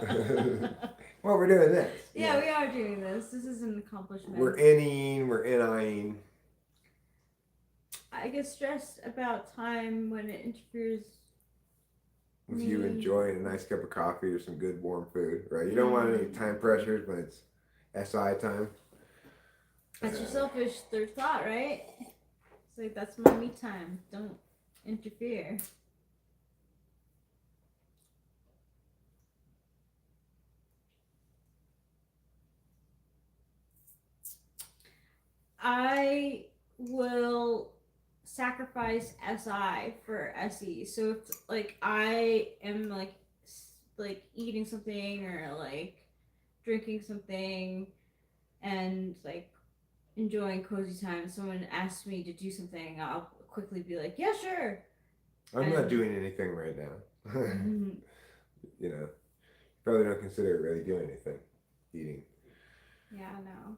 Well, we're doing this. Yeah, we are doing this. This is an accomplishment. We're inning, we're inning. I get stressed about time when it interferes With you enjoying a nice cup of coffee or some good warm food, right? You don't want any time pressures when it's SI time. That's your selfish third thought, right? It's like, that's my me time. Don't interfere. I will sacrifice SI for SE. So if like I am like eating something or like drinking something and like enjoying cozy time, someone asks me to do something, I'll quickly be like, yeah, sure. I'm not doing anything right now. You know, probably don't consider it really doing anything. Eating. Yeah, no.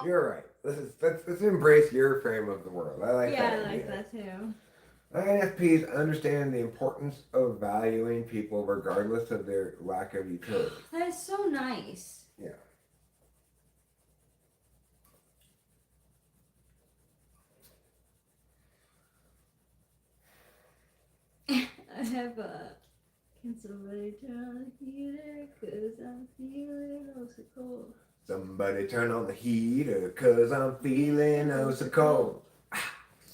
You're right. Let's embrace your frame of the world. I like that. Yeah, I like that too. INFPs understand the importance of valuing people regardless of their lack of utility. That is so nice. Yeah. I have a. Can somebody turn on the heater? Cause I'm feeling oh so cold. Somebody turn on the heater, cause I'm feeling oh so cold.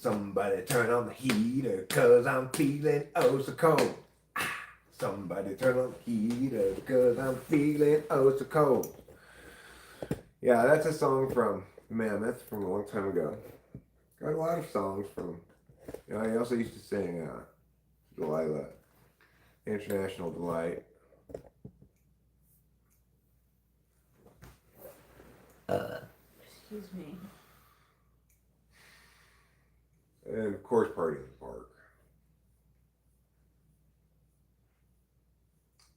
Somebody turn on the heater, cause I'm feeling oh so cold. Somebody turn on the heater, cause I'm feeling oh so cold. Yeah, that's a song from Mammoth from a long time ago. Got a lot of songs from, you know, I also used to sing Delilah, International Delight. Excuse me. And of course, Party in the Park.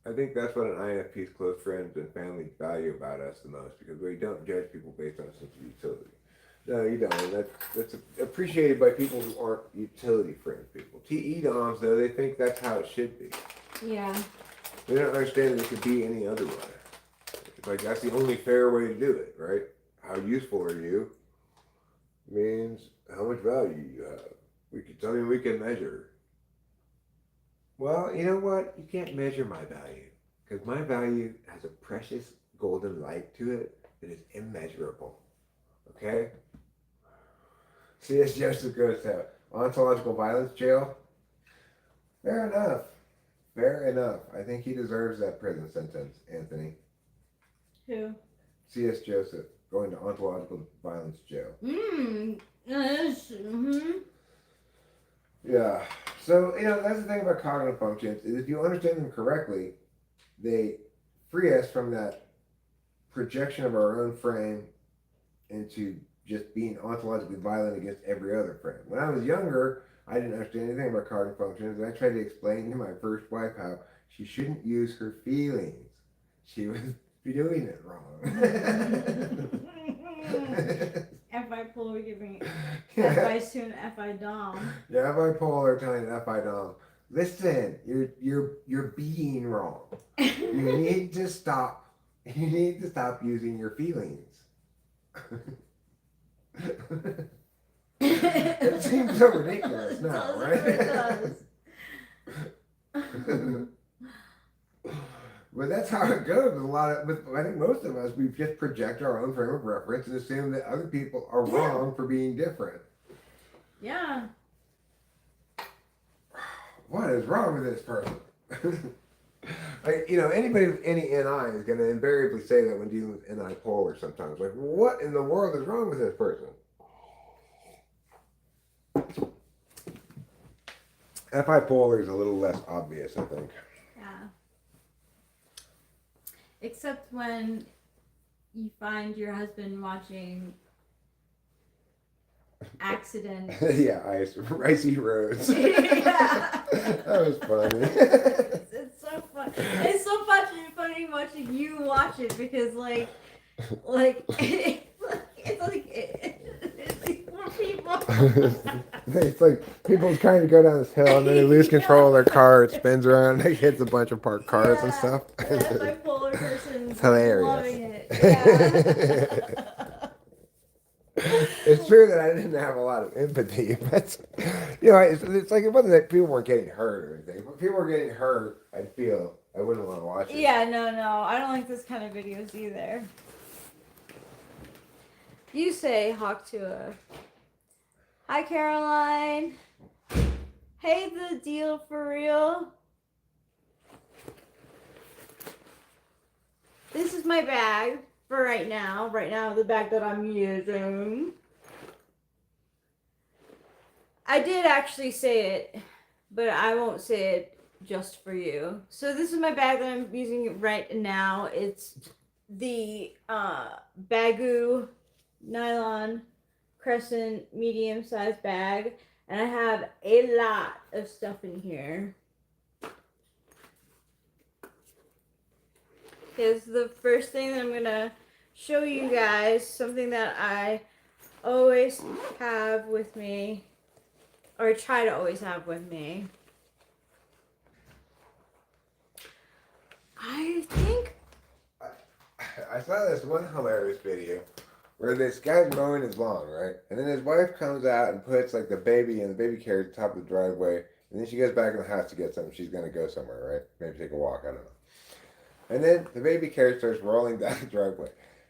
I think that's what an INFP's close friends and family value about us the most, because we don't judge people based on a sense of utility. No, you don't. That's appreciated by people who aren't utility friends people. TE DOMs, though, they think that's how it should be. Yeah. They don't understand that it could be any other way. It's like, that's the only fair way to do it, right? How useful are you means how much value you have. Something we can measure. Well, you know what? You can't measure my value, because my value has a precious golden light to it that is immeasurable. Okay? C.S. Joseph goes to ontological violence jail. Fair enough. Fair enough. I think he deserves that prison sentence, Anthony. Who? C.S. Joseph going to ontological violence jail. Yeah. So, you know, that's the thing about cognitive functions, is if you understand them correctly, they free us from that projection of our own frame into just being ontologically violent against every other frame. When I was younger, I didn't understand anything about cognitive functions, and I tried to explain to my first wife how she shouldn't use her feelings. She was doing it wrong. FI polar giving advice to an FI dom. Yeah, FI polar telling an FI dom, listen, you're being wrong. You need to stop. You need to stop using your feelings. It seems so ridiculous now, right? It does. But that's how it goes with I think most of us, we just project our own frame of reference and assume that other people are wrong for being different. Yeah. What is wrong with this person? Like, you know, anybody with any NI is going to invariably say that when dealing with NI polar sometimes. Like, what in the world is wrong with this person? FI polar is a little less obvious, I think. Yeah. Except when you find your husband watching Accident. Yeah, Icy Roads. Yeah. That was funny. It's so fun. It's so funny watching you watch it, because it's like four people. It's like people trying to go down this hill and then they lose control of their car. It spins around and it hits a bunch of parked cars and stuff. That bipolar person's It's hilarious. loving it. Yeah. It's true that I didn't have a lot of empathy, but it's like it wasn't that people weren't getting hurt or anything. If people were getting hurt, I wouldn't want to watch it. Yeah, no, I don't like this kind of videos either. You say Hawk Tua. Hi, Caroline. Hey, the deal for real. This is my bag for right now. Right now, the bag that I'm using. I did actually say it, but I won't say it just for you. So this is my bag that I'm using right now. It's the Baggu nylon crescent medium sized bag, and I have a lot of stuff in here. Here's the first thing that I'm gonna show you guys, something that I always have with me, or try to always have with me. I think I saw this one hilarious video where this guy's mowing his lawn, right? And then his wife comes out and puts like the baby in the baby carriage at the top of the driveway. And then she goes back in the house to get something. She's going to go somewhere, right? Maybe take a walk, I don't know. And then the baby carriage starts rolling down the driveway.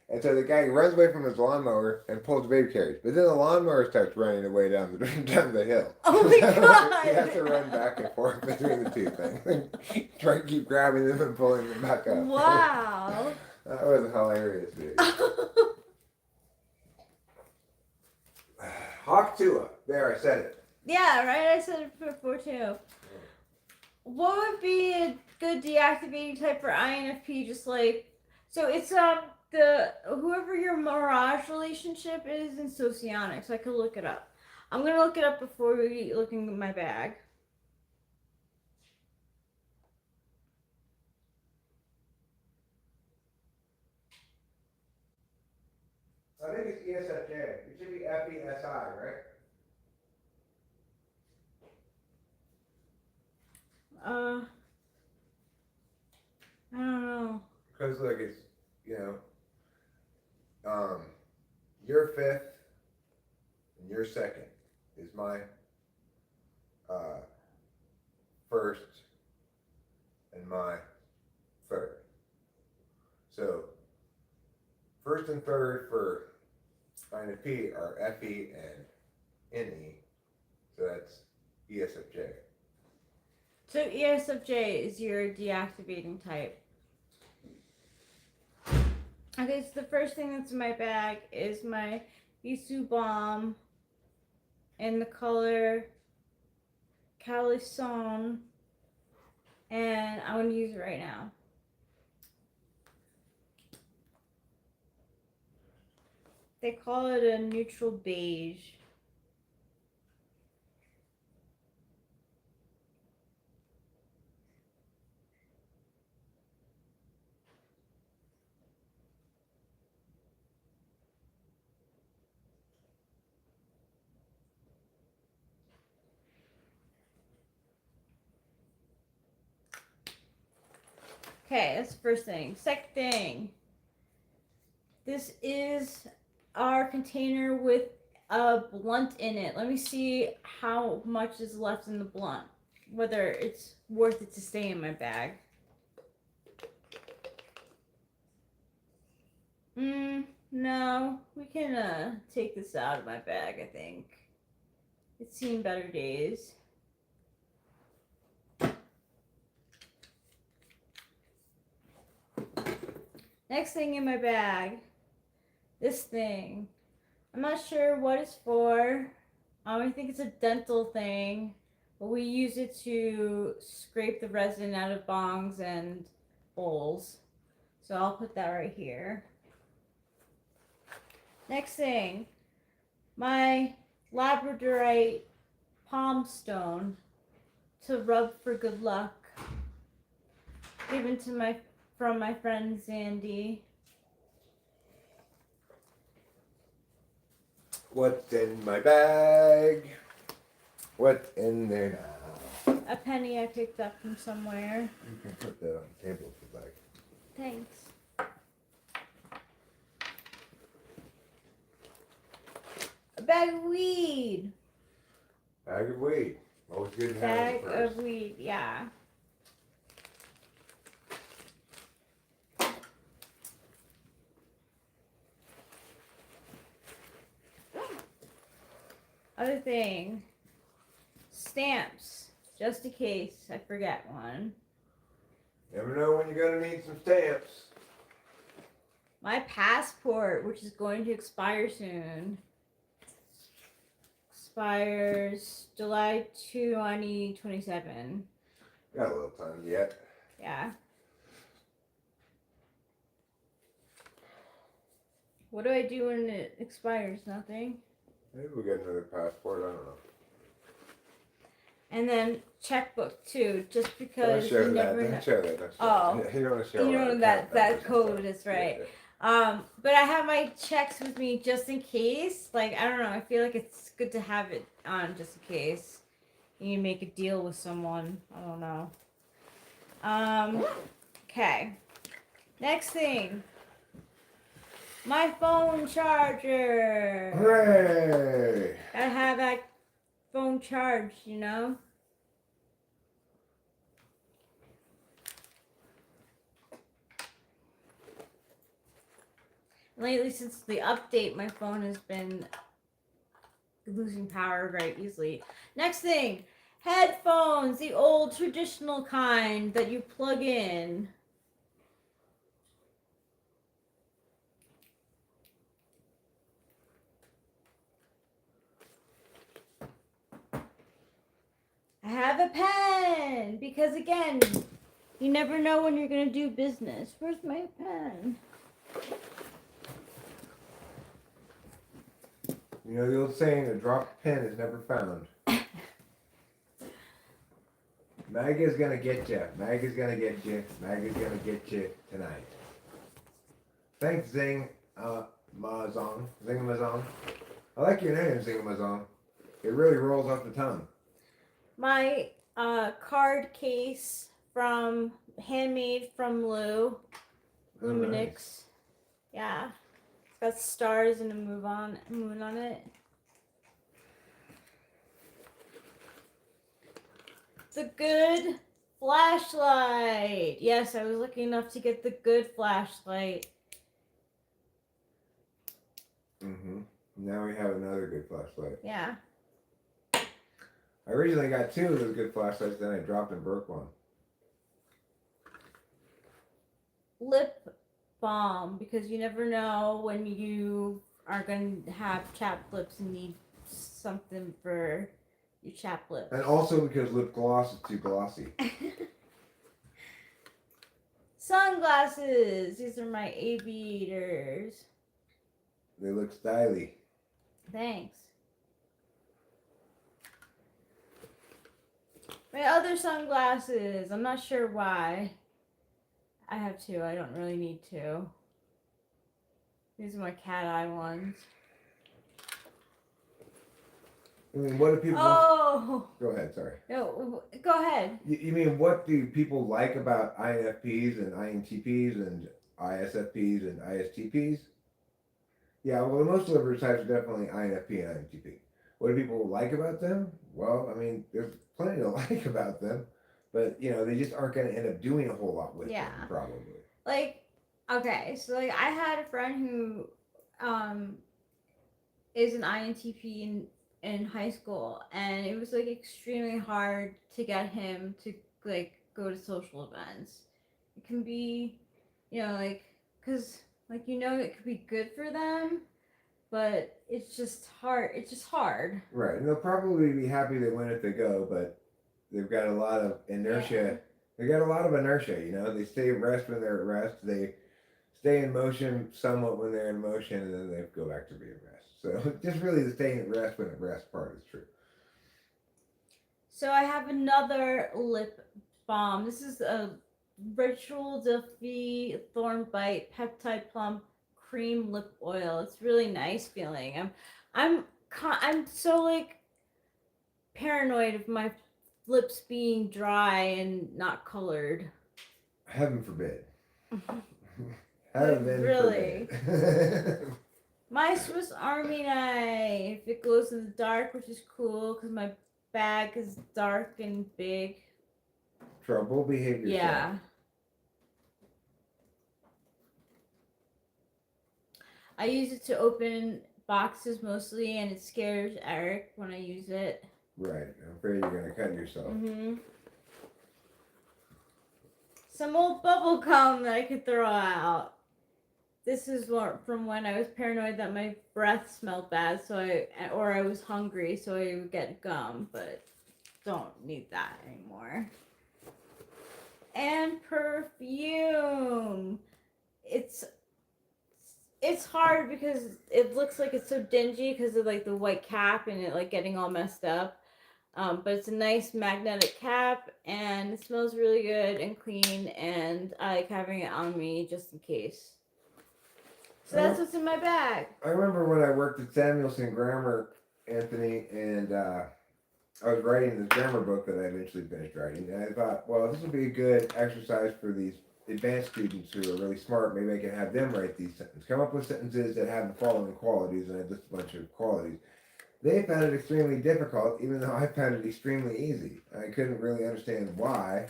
And so the guy runs away from his lawnmower and pulls the baby carriage. But then the lawnmower starts running away down the hill. Oh my God! He has to run back and forth between the two things. Try to keep grabbing them and pulling them back up. Wow. That was a hilarious video. Hawk Tua. There, I said it. Yeah, right? I said it before too. What would be a good deactivating type for INFP? Just like, so it's the whoever your Mirage relationship is in Socionics. I could look it up. I'm gonna look it up before we looking at my bag. I think it's ESFJ. It should be FESI, right? I don't know. Because look, it's your fifth and your second is my first and my third. So first and third for INFP are FE and NE. So that's ESFJ. So ESFJ is your deactivating type. Okay, so the first thing that's in my bag is my Isu Balm in the color Calisson, and I'm going to use it right now. They call it a neutral beige. Okay, that's the first thing. Second thing, this is our container with a blunt in it. Let me see how much is left in the blunt, whether it's worth it to stay in my bag. No, we can take this out of my bag, I think. It's seen better days. Next thing in my bag, this thing. I'm not sure what it's for. I think it's a dental thing, but we use it to scrape the resin out of bongs and bowls. So I'll put that right here. Next thing, my labradorite palm stone to rub for good luck, given to from my friend Zandy. What's in my bag? What's in there now? A penny I picked up from somewhere. You can put that on the table if you like. Thanks. A bag of weed. Bag of weed. Always good to have in Bag the purse. of weed, yeah. Other thing. Stamps. Just in case I forget one. Never know when you're gonna need some stamps. My passport, which is going to expire soon. Expires July 2027. Got a little time yet. Yeah. What do I do when it expires? Nothing. Maybe we'll get another passport. I don't know. And then checkbook too, just Don't because share you that. never know. Don't share that. Don't share Oh. that. You don't want to share You our know account that numbers and code stuff. is right. Yeah. But I have my checks with me just in case. Like, I don't know. I feel like it's good to have it on just in case you make a deal with someone. I don't know. Okay. Next thing. My phone charger. Hooray! Gotta have that phone charged, you know? Lately, since the update, my phone has been losing power very easily. Next thing, headphones, the old traditional kind that you plug in. I have a pen because, again, you never know when you're going to do business. Where's my pen? You know the old saying, a dropped pen is never found. Mag is gonna get you. Mag is gonna get you. Mag is gonna get you tonight. Thanks, Zing-Mazong. Zing-Mazong. I like your name, Zing-Mazong. It really rolls off the tongue. My card case from handmade from Oh, Luminix. nice. Yeah, it's got stars and a moon on it. The good flashlight. Yes, I was lucky enough to get the good flashlight. Now we have another good flashlight. Yeah. I originally got two of those good flashlights, then I dropped and broke one. Lip balm, because you never know when you are going to have chapped lips and need something for your chapped lips. And also because lip gloss is too glossy. Sunglasses. These are my aviators. They look stylish. Thanks. My other sunglasses. I'm not sure why. I have two. I don't really need two. These are my cat eye ones. I mean, what do people... Oh! Go ahead, sorry. No, go ahead. You mean, what do people like about INFPs and INTPs and ISFPs and ISTPs? Yeah, well, the most deliberate types are definitely INFP and INTP. What do people like about them? Well, I mean, there's plenty to like about them, but, you know, they just aren't going to end up doing a whole lot with them, probably. Like, okay, so, like, I had a friend who is an INTP in high school, and it was, like, extremely hard to get him to, like, go to social events. It can be, you know, like, because, like, you know, it could be good for them, but it's just hard. It's just hard. Right, and they'll probably be happy they went if they go, but they've got a lot of inertia. Yeah. They got a lot of inertia, you know. They stay at rest when they're at rest. They stay in motion somewhat when they're in motion, and then they go back to being rest. So just really the staying at rest when at rest part is true. So I have another lip balm. This is a Ritual Delphi Thorn Bite Peptide Plum Cream Lip Oil. It's really nice feeling. I'm so like paranoid of my lips being dry and not colored. Heaven forbid. Heaven Really? forbid. My Swiss Army knife. It glows in the dark, which is cool because my bag is dark and big. Trouble behavior. Yeah. I use it to open boxes mostly, and it scares Eric when I use it. Right. I'm afraid you're gonna cut yourself. Mm-hmm. Some old bubble gum that I could throw out. This is from when I was paranoid that my breath smelled bad, or I was hungry, so I would get gum, but don't need that anymore. And perfume. It's hard because it looks like it's so dingy because of like the white cap and it like getting all messed up. But it's a nice magnetic cap and it smells really good and clean, and I like having it on me just in case. So that's what's in my bag. I remember when I worked at Samuelson Grammar, Anthony, and I was writing this grammar book that I eventually finished writing, and I thought, well, this would be a good exercise for these advanced students who are really smart. Maybe I can have them write these sentences. Come up with sentences that have the following qualities, and I list a bunch of qualities. They found it extremely difficult, even though I found it extremely easy. I couldn't really understand why.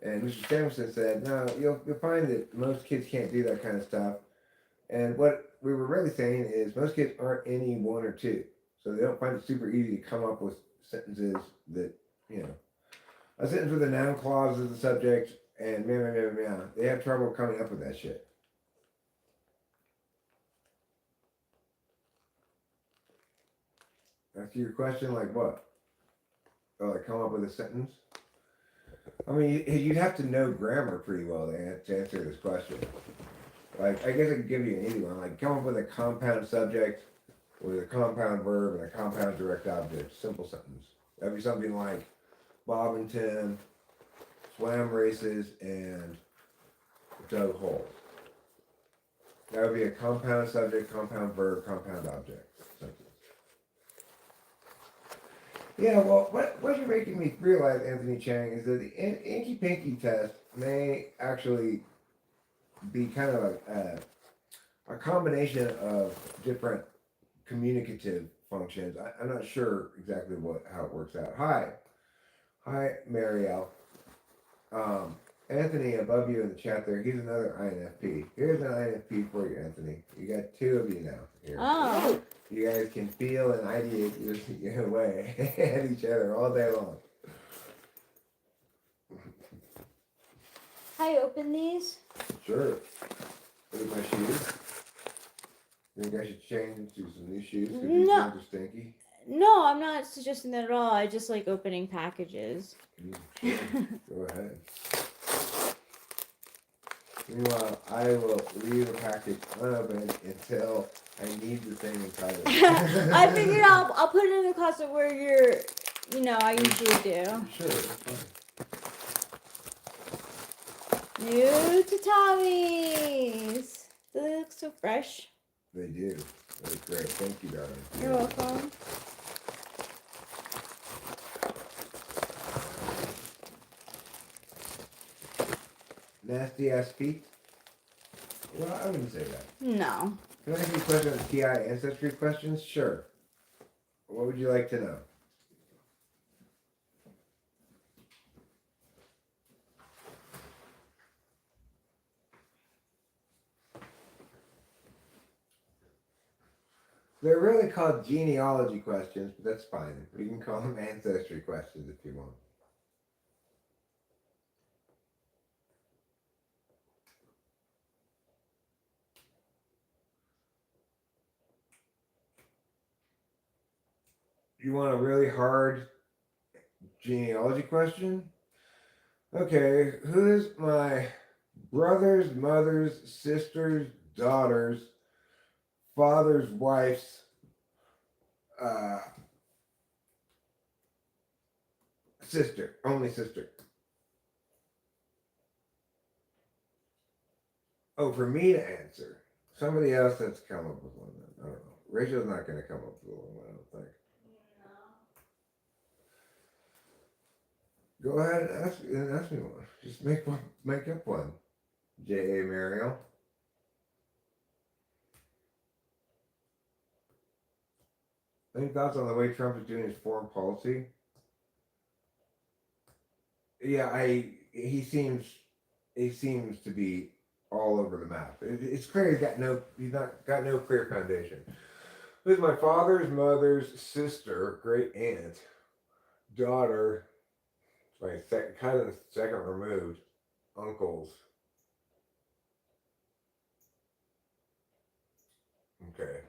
And Mr. Samuelson said, no, you'll find that most kids can't do that kind of stuff. And what we were really saying is most kids aren't any one or two. So they don't find it super easy to come up with sentences that, a sentence with a noun clause as the subject and meow, meow, meow, meow. They have trouble coming up with that shit. After your question, like what? Oh, like come up with a sentence? I mean, you'd have to know grammar pretty well to answer this question. Like, I guess I could give you an easy one. Like, come up with a compound subject with a compound verb and a compound direct object. Simple sentence. That'd be something like Bob and Tim swam races and dug holes. That would be a compound subject, compound verb, compound object sentence. Yeah, well, what you're making me realize, Anthony Chang, is that the Inky Pinky test may actually be kind of a combination of different communicative functions. I'm not sure exactly how it works out. Hi, Marielle. Anthony above you in the chat there, he's another INFP. Here's an INFP for you, Anthony. You got two of you now here. Oh. You guys can feel and ideate your way at each other all day long. How you open these? Sure. Look at my shoes. Think I should change into some new shoes because these No. ones are stinky? No, I'm not suggesting that at all. I just like opening packages. Sure. Go ahead. Meanwhile, I will leave the package unopened until I need the thing inside of it. I figured I'll put it in the closet where I usually do. Sure, that's fine. New tatamis. They look so fresh. They do. That's great. Thank you, darling. You're welcome. Nasty ass feet? Well, I wouldn't say that. No. Can I ask you a question on TI ancestry questions? Sure. What would you like to know? They're really called genealogy questions, but that's fine. We can call them ancestry questions if you want. You want a really hard genealogy question? Okay, who's my brother's, mother's, sister's, daughter's, father's, wife's, sister, only sister? Oh, for me to answer. Somebody else has come up with one. I don't know. Rachel's not going to come up with one, I don't think. Go ahead and ask me one. Just make up one. J.A. Mariel. Any thoughts on the way Trump is doing his foreign policy? Yeah, he seems to be all over the map. It's clear he's not got no clear foundation. This is my father's mother's sister, great aunt, daughter, my cousin's second removed, uncles. Okay.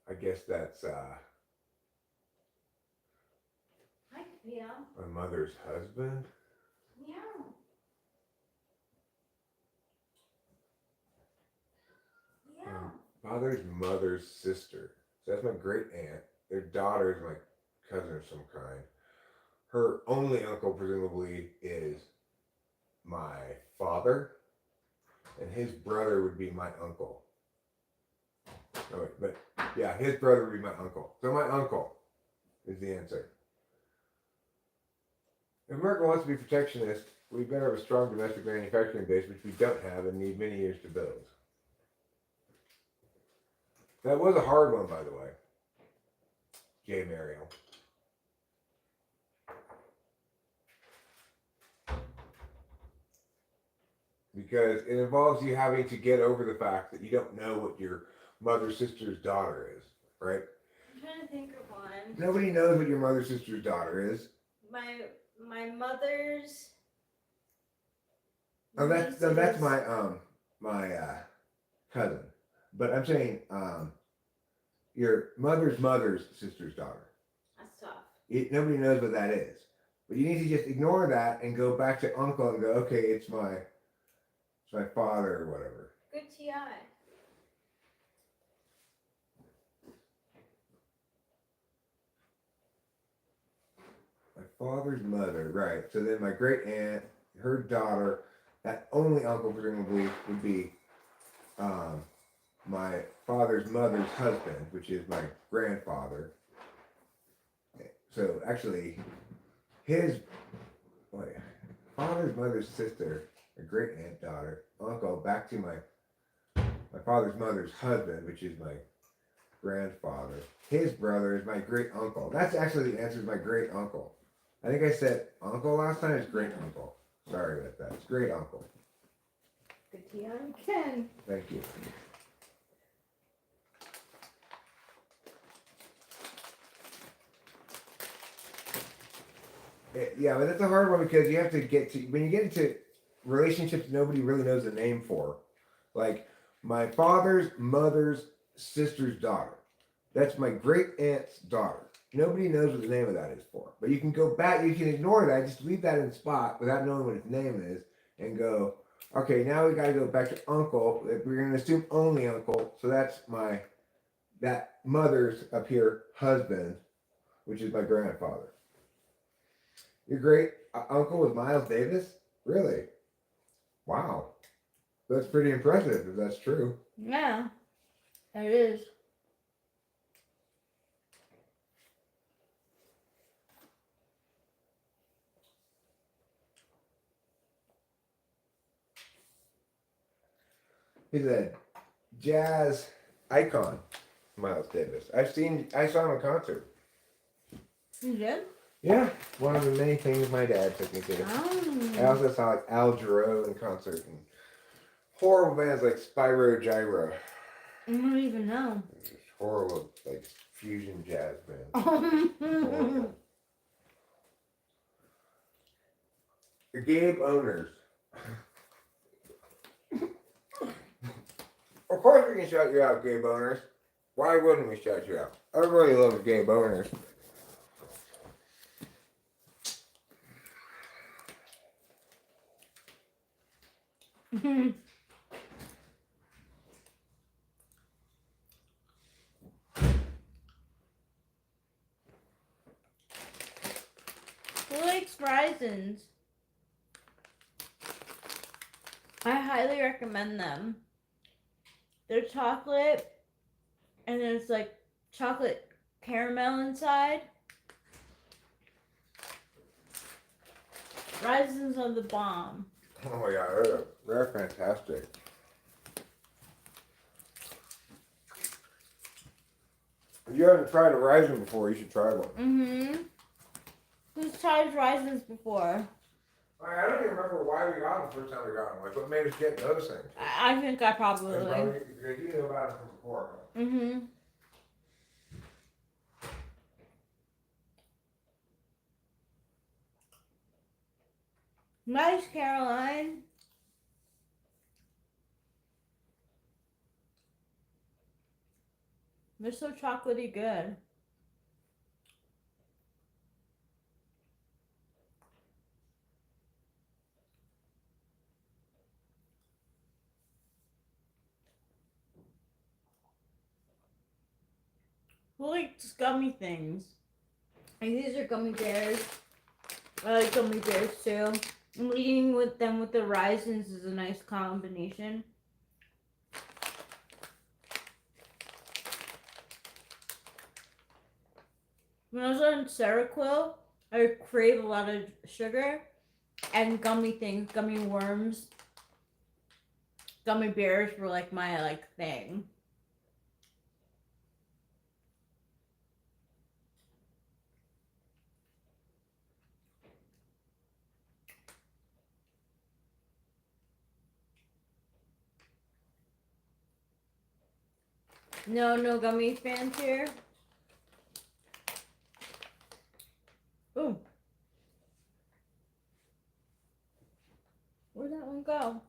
I guess that's Hi, Cleo. my mother's husband. Yeah. Yeah. Father's mother's sister. So that's my great aunt. Their daughter is my cousin of some kind. Her only uncle, presumably, is my father, and his brother would be my uncle. Oh, wait, but yeah, his brother would be my uncle. So my uncle is the answer. If America wants to be protectionist, we better have a strong domestic manufacturing base, which we don't have and need many years to build. That was a hard one, by the way. J. Mariel. Because it involves you having to get over the fact that you don't know what your mother's sister's daughter is, right? I'm trying to think of one. Nobody knows what your mother's sister's daughter is. My mother's. Oh, that's niece's- my cousin. But I'm saying your mother's sister's daughter. That's tough. Nobody knows what that is. But you need to just ignore that and go back to uncle and go, okay, it's my father or whatever. Good TI. My father's mother, right. So then my great aunt, her daughter, that only uncle presumably would be my father's mother's husband, which is my grandfather. So actually, his father's mother's sister, a great aunt daughter, uncle, back to my father's mother's husband, which is my grandfather. His brother is my great uncle. That's actually the answer, is my great uncle. I think I said uncle last time. It's great uncle. Sorry about that. It's great uncle. Good TI again. Thank you. Yeah, but that's a hard one because you have to get to, when you get into relationships nobody really knows the name for, like my father's mother's sister's daughter. That's my great aunt's daughter. Nobody knows what the name of that is for. But you can go back, you can ignore that, just leave that in the spot without knowing what its name is and go, okay, now we got to go back to uncle. We're going to assume only uncle. So that's that mother's up here husband, which is my grandfather. Your great uncle was Miles Davis? Really? Wow. That's pretty impressive if that's true. Yeah, it is. He's a jazz icon, Miles Davis. I saw him in concert. You did? Yeah, one of the many things my dad took me to. I Oh. also saw like Al Jarreau in concert and horrible bands like Spyro Gyro. I don't even know. Horrible, like fusion jazz band. Horrible. The Gabe Owners. Of course we can shout you out, Gabe Owners. Why wouldn't we shout you out? Everybody loves Gabe Owners. Who likes raisins? I highly recommend them. They're chocolate and then it's like chocolate caramel inside. Raisins are the bomb. Oh yeah, they're fantastic. If you haven't tried a raisin before, you should try one. Mm-hmm. Who's tried raisins before? I don't even remember why we got them the first time we got them. Like, what made us get those things? I think I probably. Because you knew about them from before. Mm-hmm. Nice, Caroline. They're so chocolatey good. Who likes gummy things? Like these are gummy bears. I like gummy bears too. And eating with them with the raisins is a nice combination. When I was on Seroquel, I would crave a lot of sugar and gummy things, gummy worms. Gummy bears were like my thing. No gummy fans here. Ooh. Where'd that one go?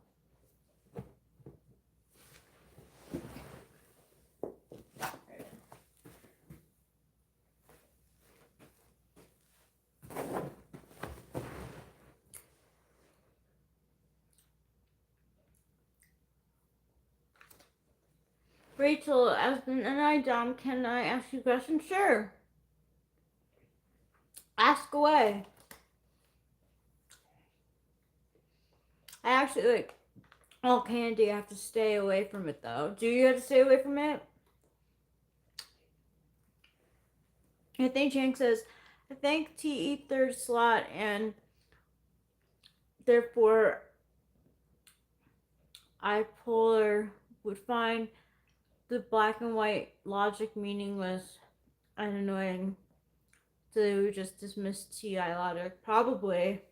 Rachel, Aspen, and I, Dom, can I ask you a question? Sure. Ask away. I actually like all candy. I have to stay away from it though. Do you have to stay away from it? I think Chang says, I think TE third slot and therefore bipolar would find the black and white logic meaningless and annoying. So they would just dismiss TI logic. Probably.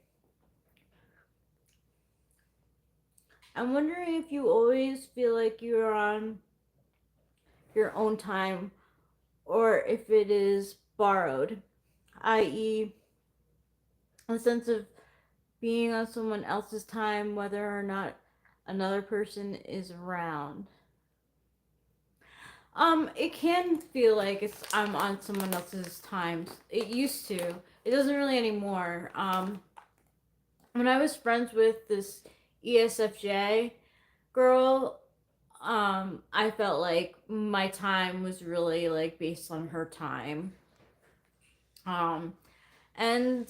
I'm wondering if you always feel like you're on your own time or if it is borrowed, i.e., a sense of being on someone else's time, whether or not another person is around. It can feel like I'm on someone else's time. It used to. It doesn't really anymore. When I was friends with this ESFJ girl, I felt like my time was really like based on her time. And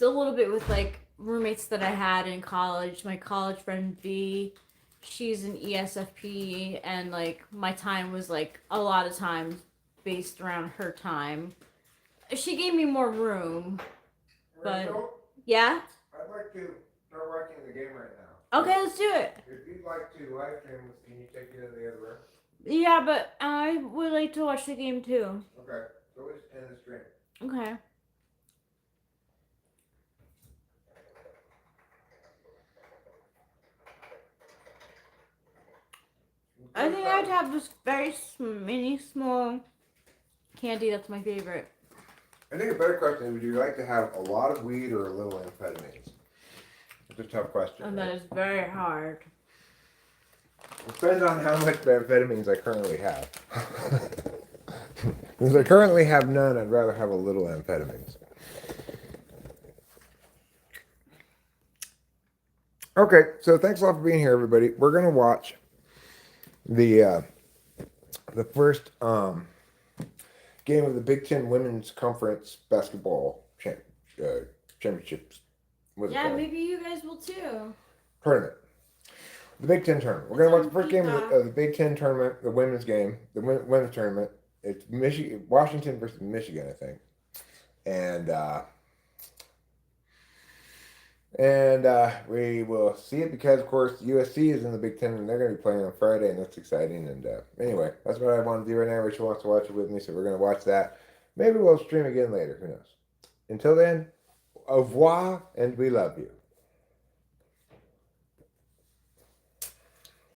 a little bit with like roommates that I had in college. My college friend V, she's an ESFP, and like my time was like a lot of times based around her time. She gave me more room, but Rachel, yeah. I'd like to start watching the game right now. Okay, let's do it. If you'd like to live stream, can you take it in the other room? Yeah, but I would like to watch the game too. Okay, so let's end the stream. Okay. I think I'd have this very mini small candy. That's my favorite. I think a better question is, would you like to have a lot of weed or a little amphetamines? It's a tough question. And right? that is very hard. It depends on how much amphetamines I currently have. Since I currently have none, I'd rather have a little amphetamines. Okay, so thanks a lot for being here, everybody. We're gonna watch the first game of the Big Ten Women's Conference basketball championships. Yeah, maybe you guys will too. Tournament. The Big Ten tournament. We're gonna watch the first game of the Big Ten tournament, the women's game, the women's tournament it's Michigan, Washington versus Michigan, I think, and we will see it because, of course, USC is in the Big Ten and they're going to be playing on Friday, and that's exciting. And anyway, that's what I want to do right now. Rachel wants to watch it with me, so we're going to watch that. Maybe we'll stream again later. Who knows? Until then, au revoir, and we love you.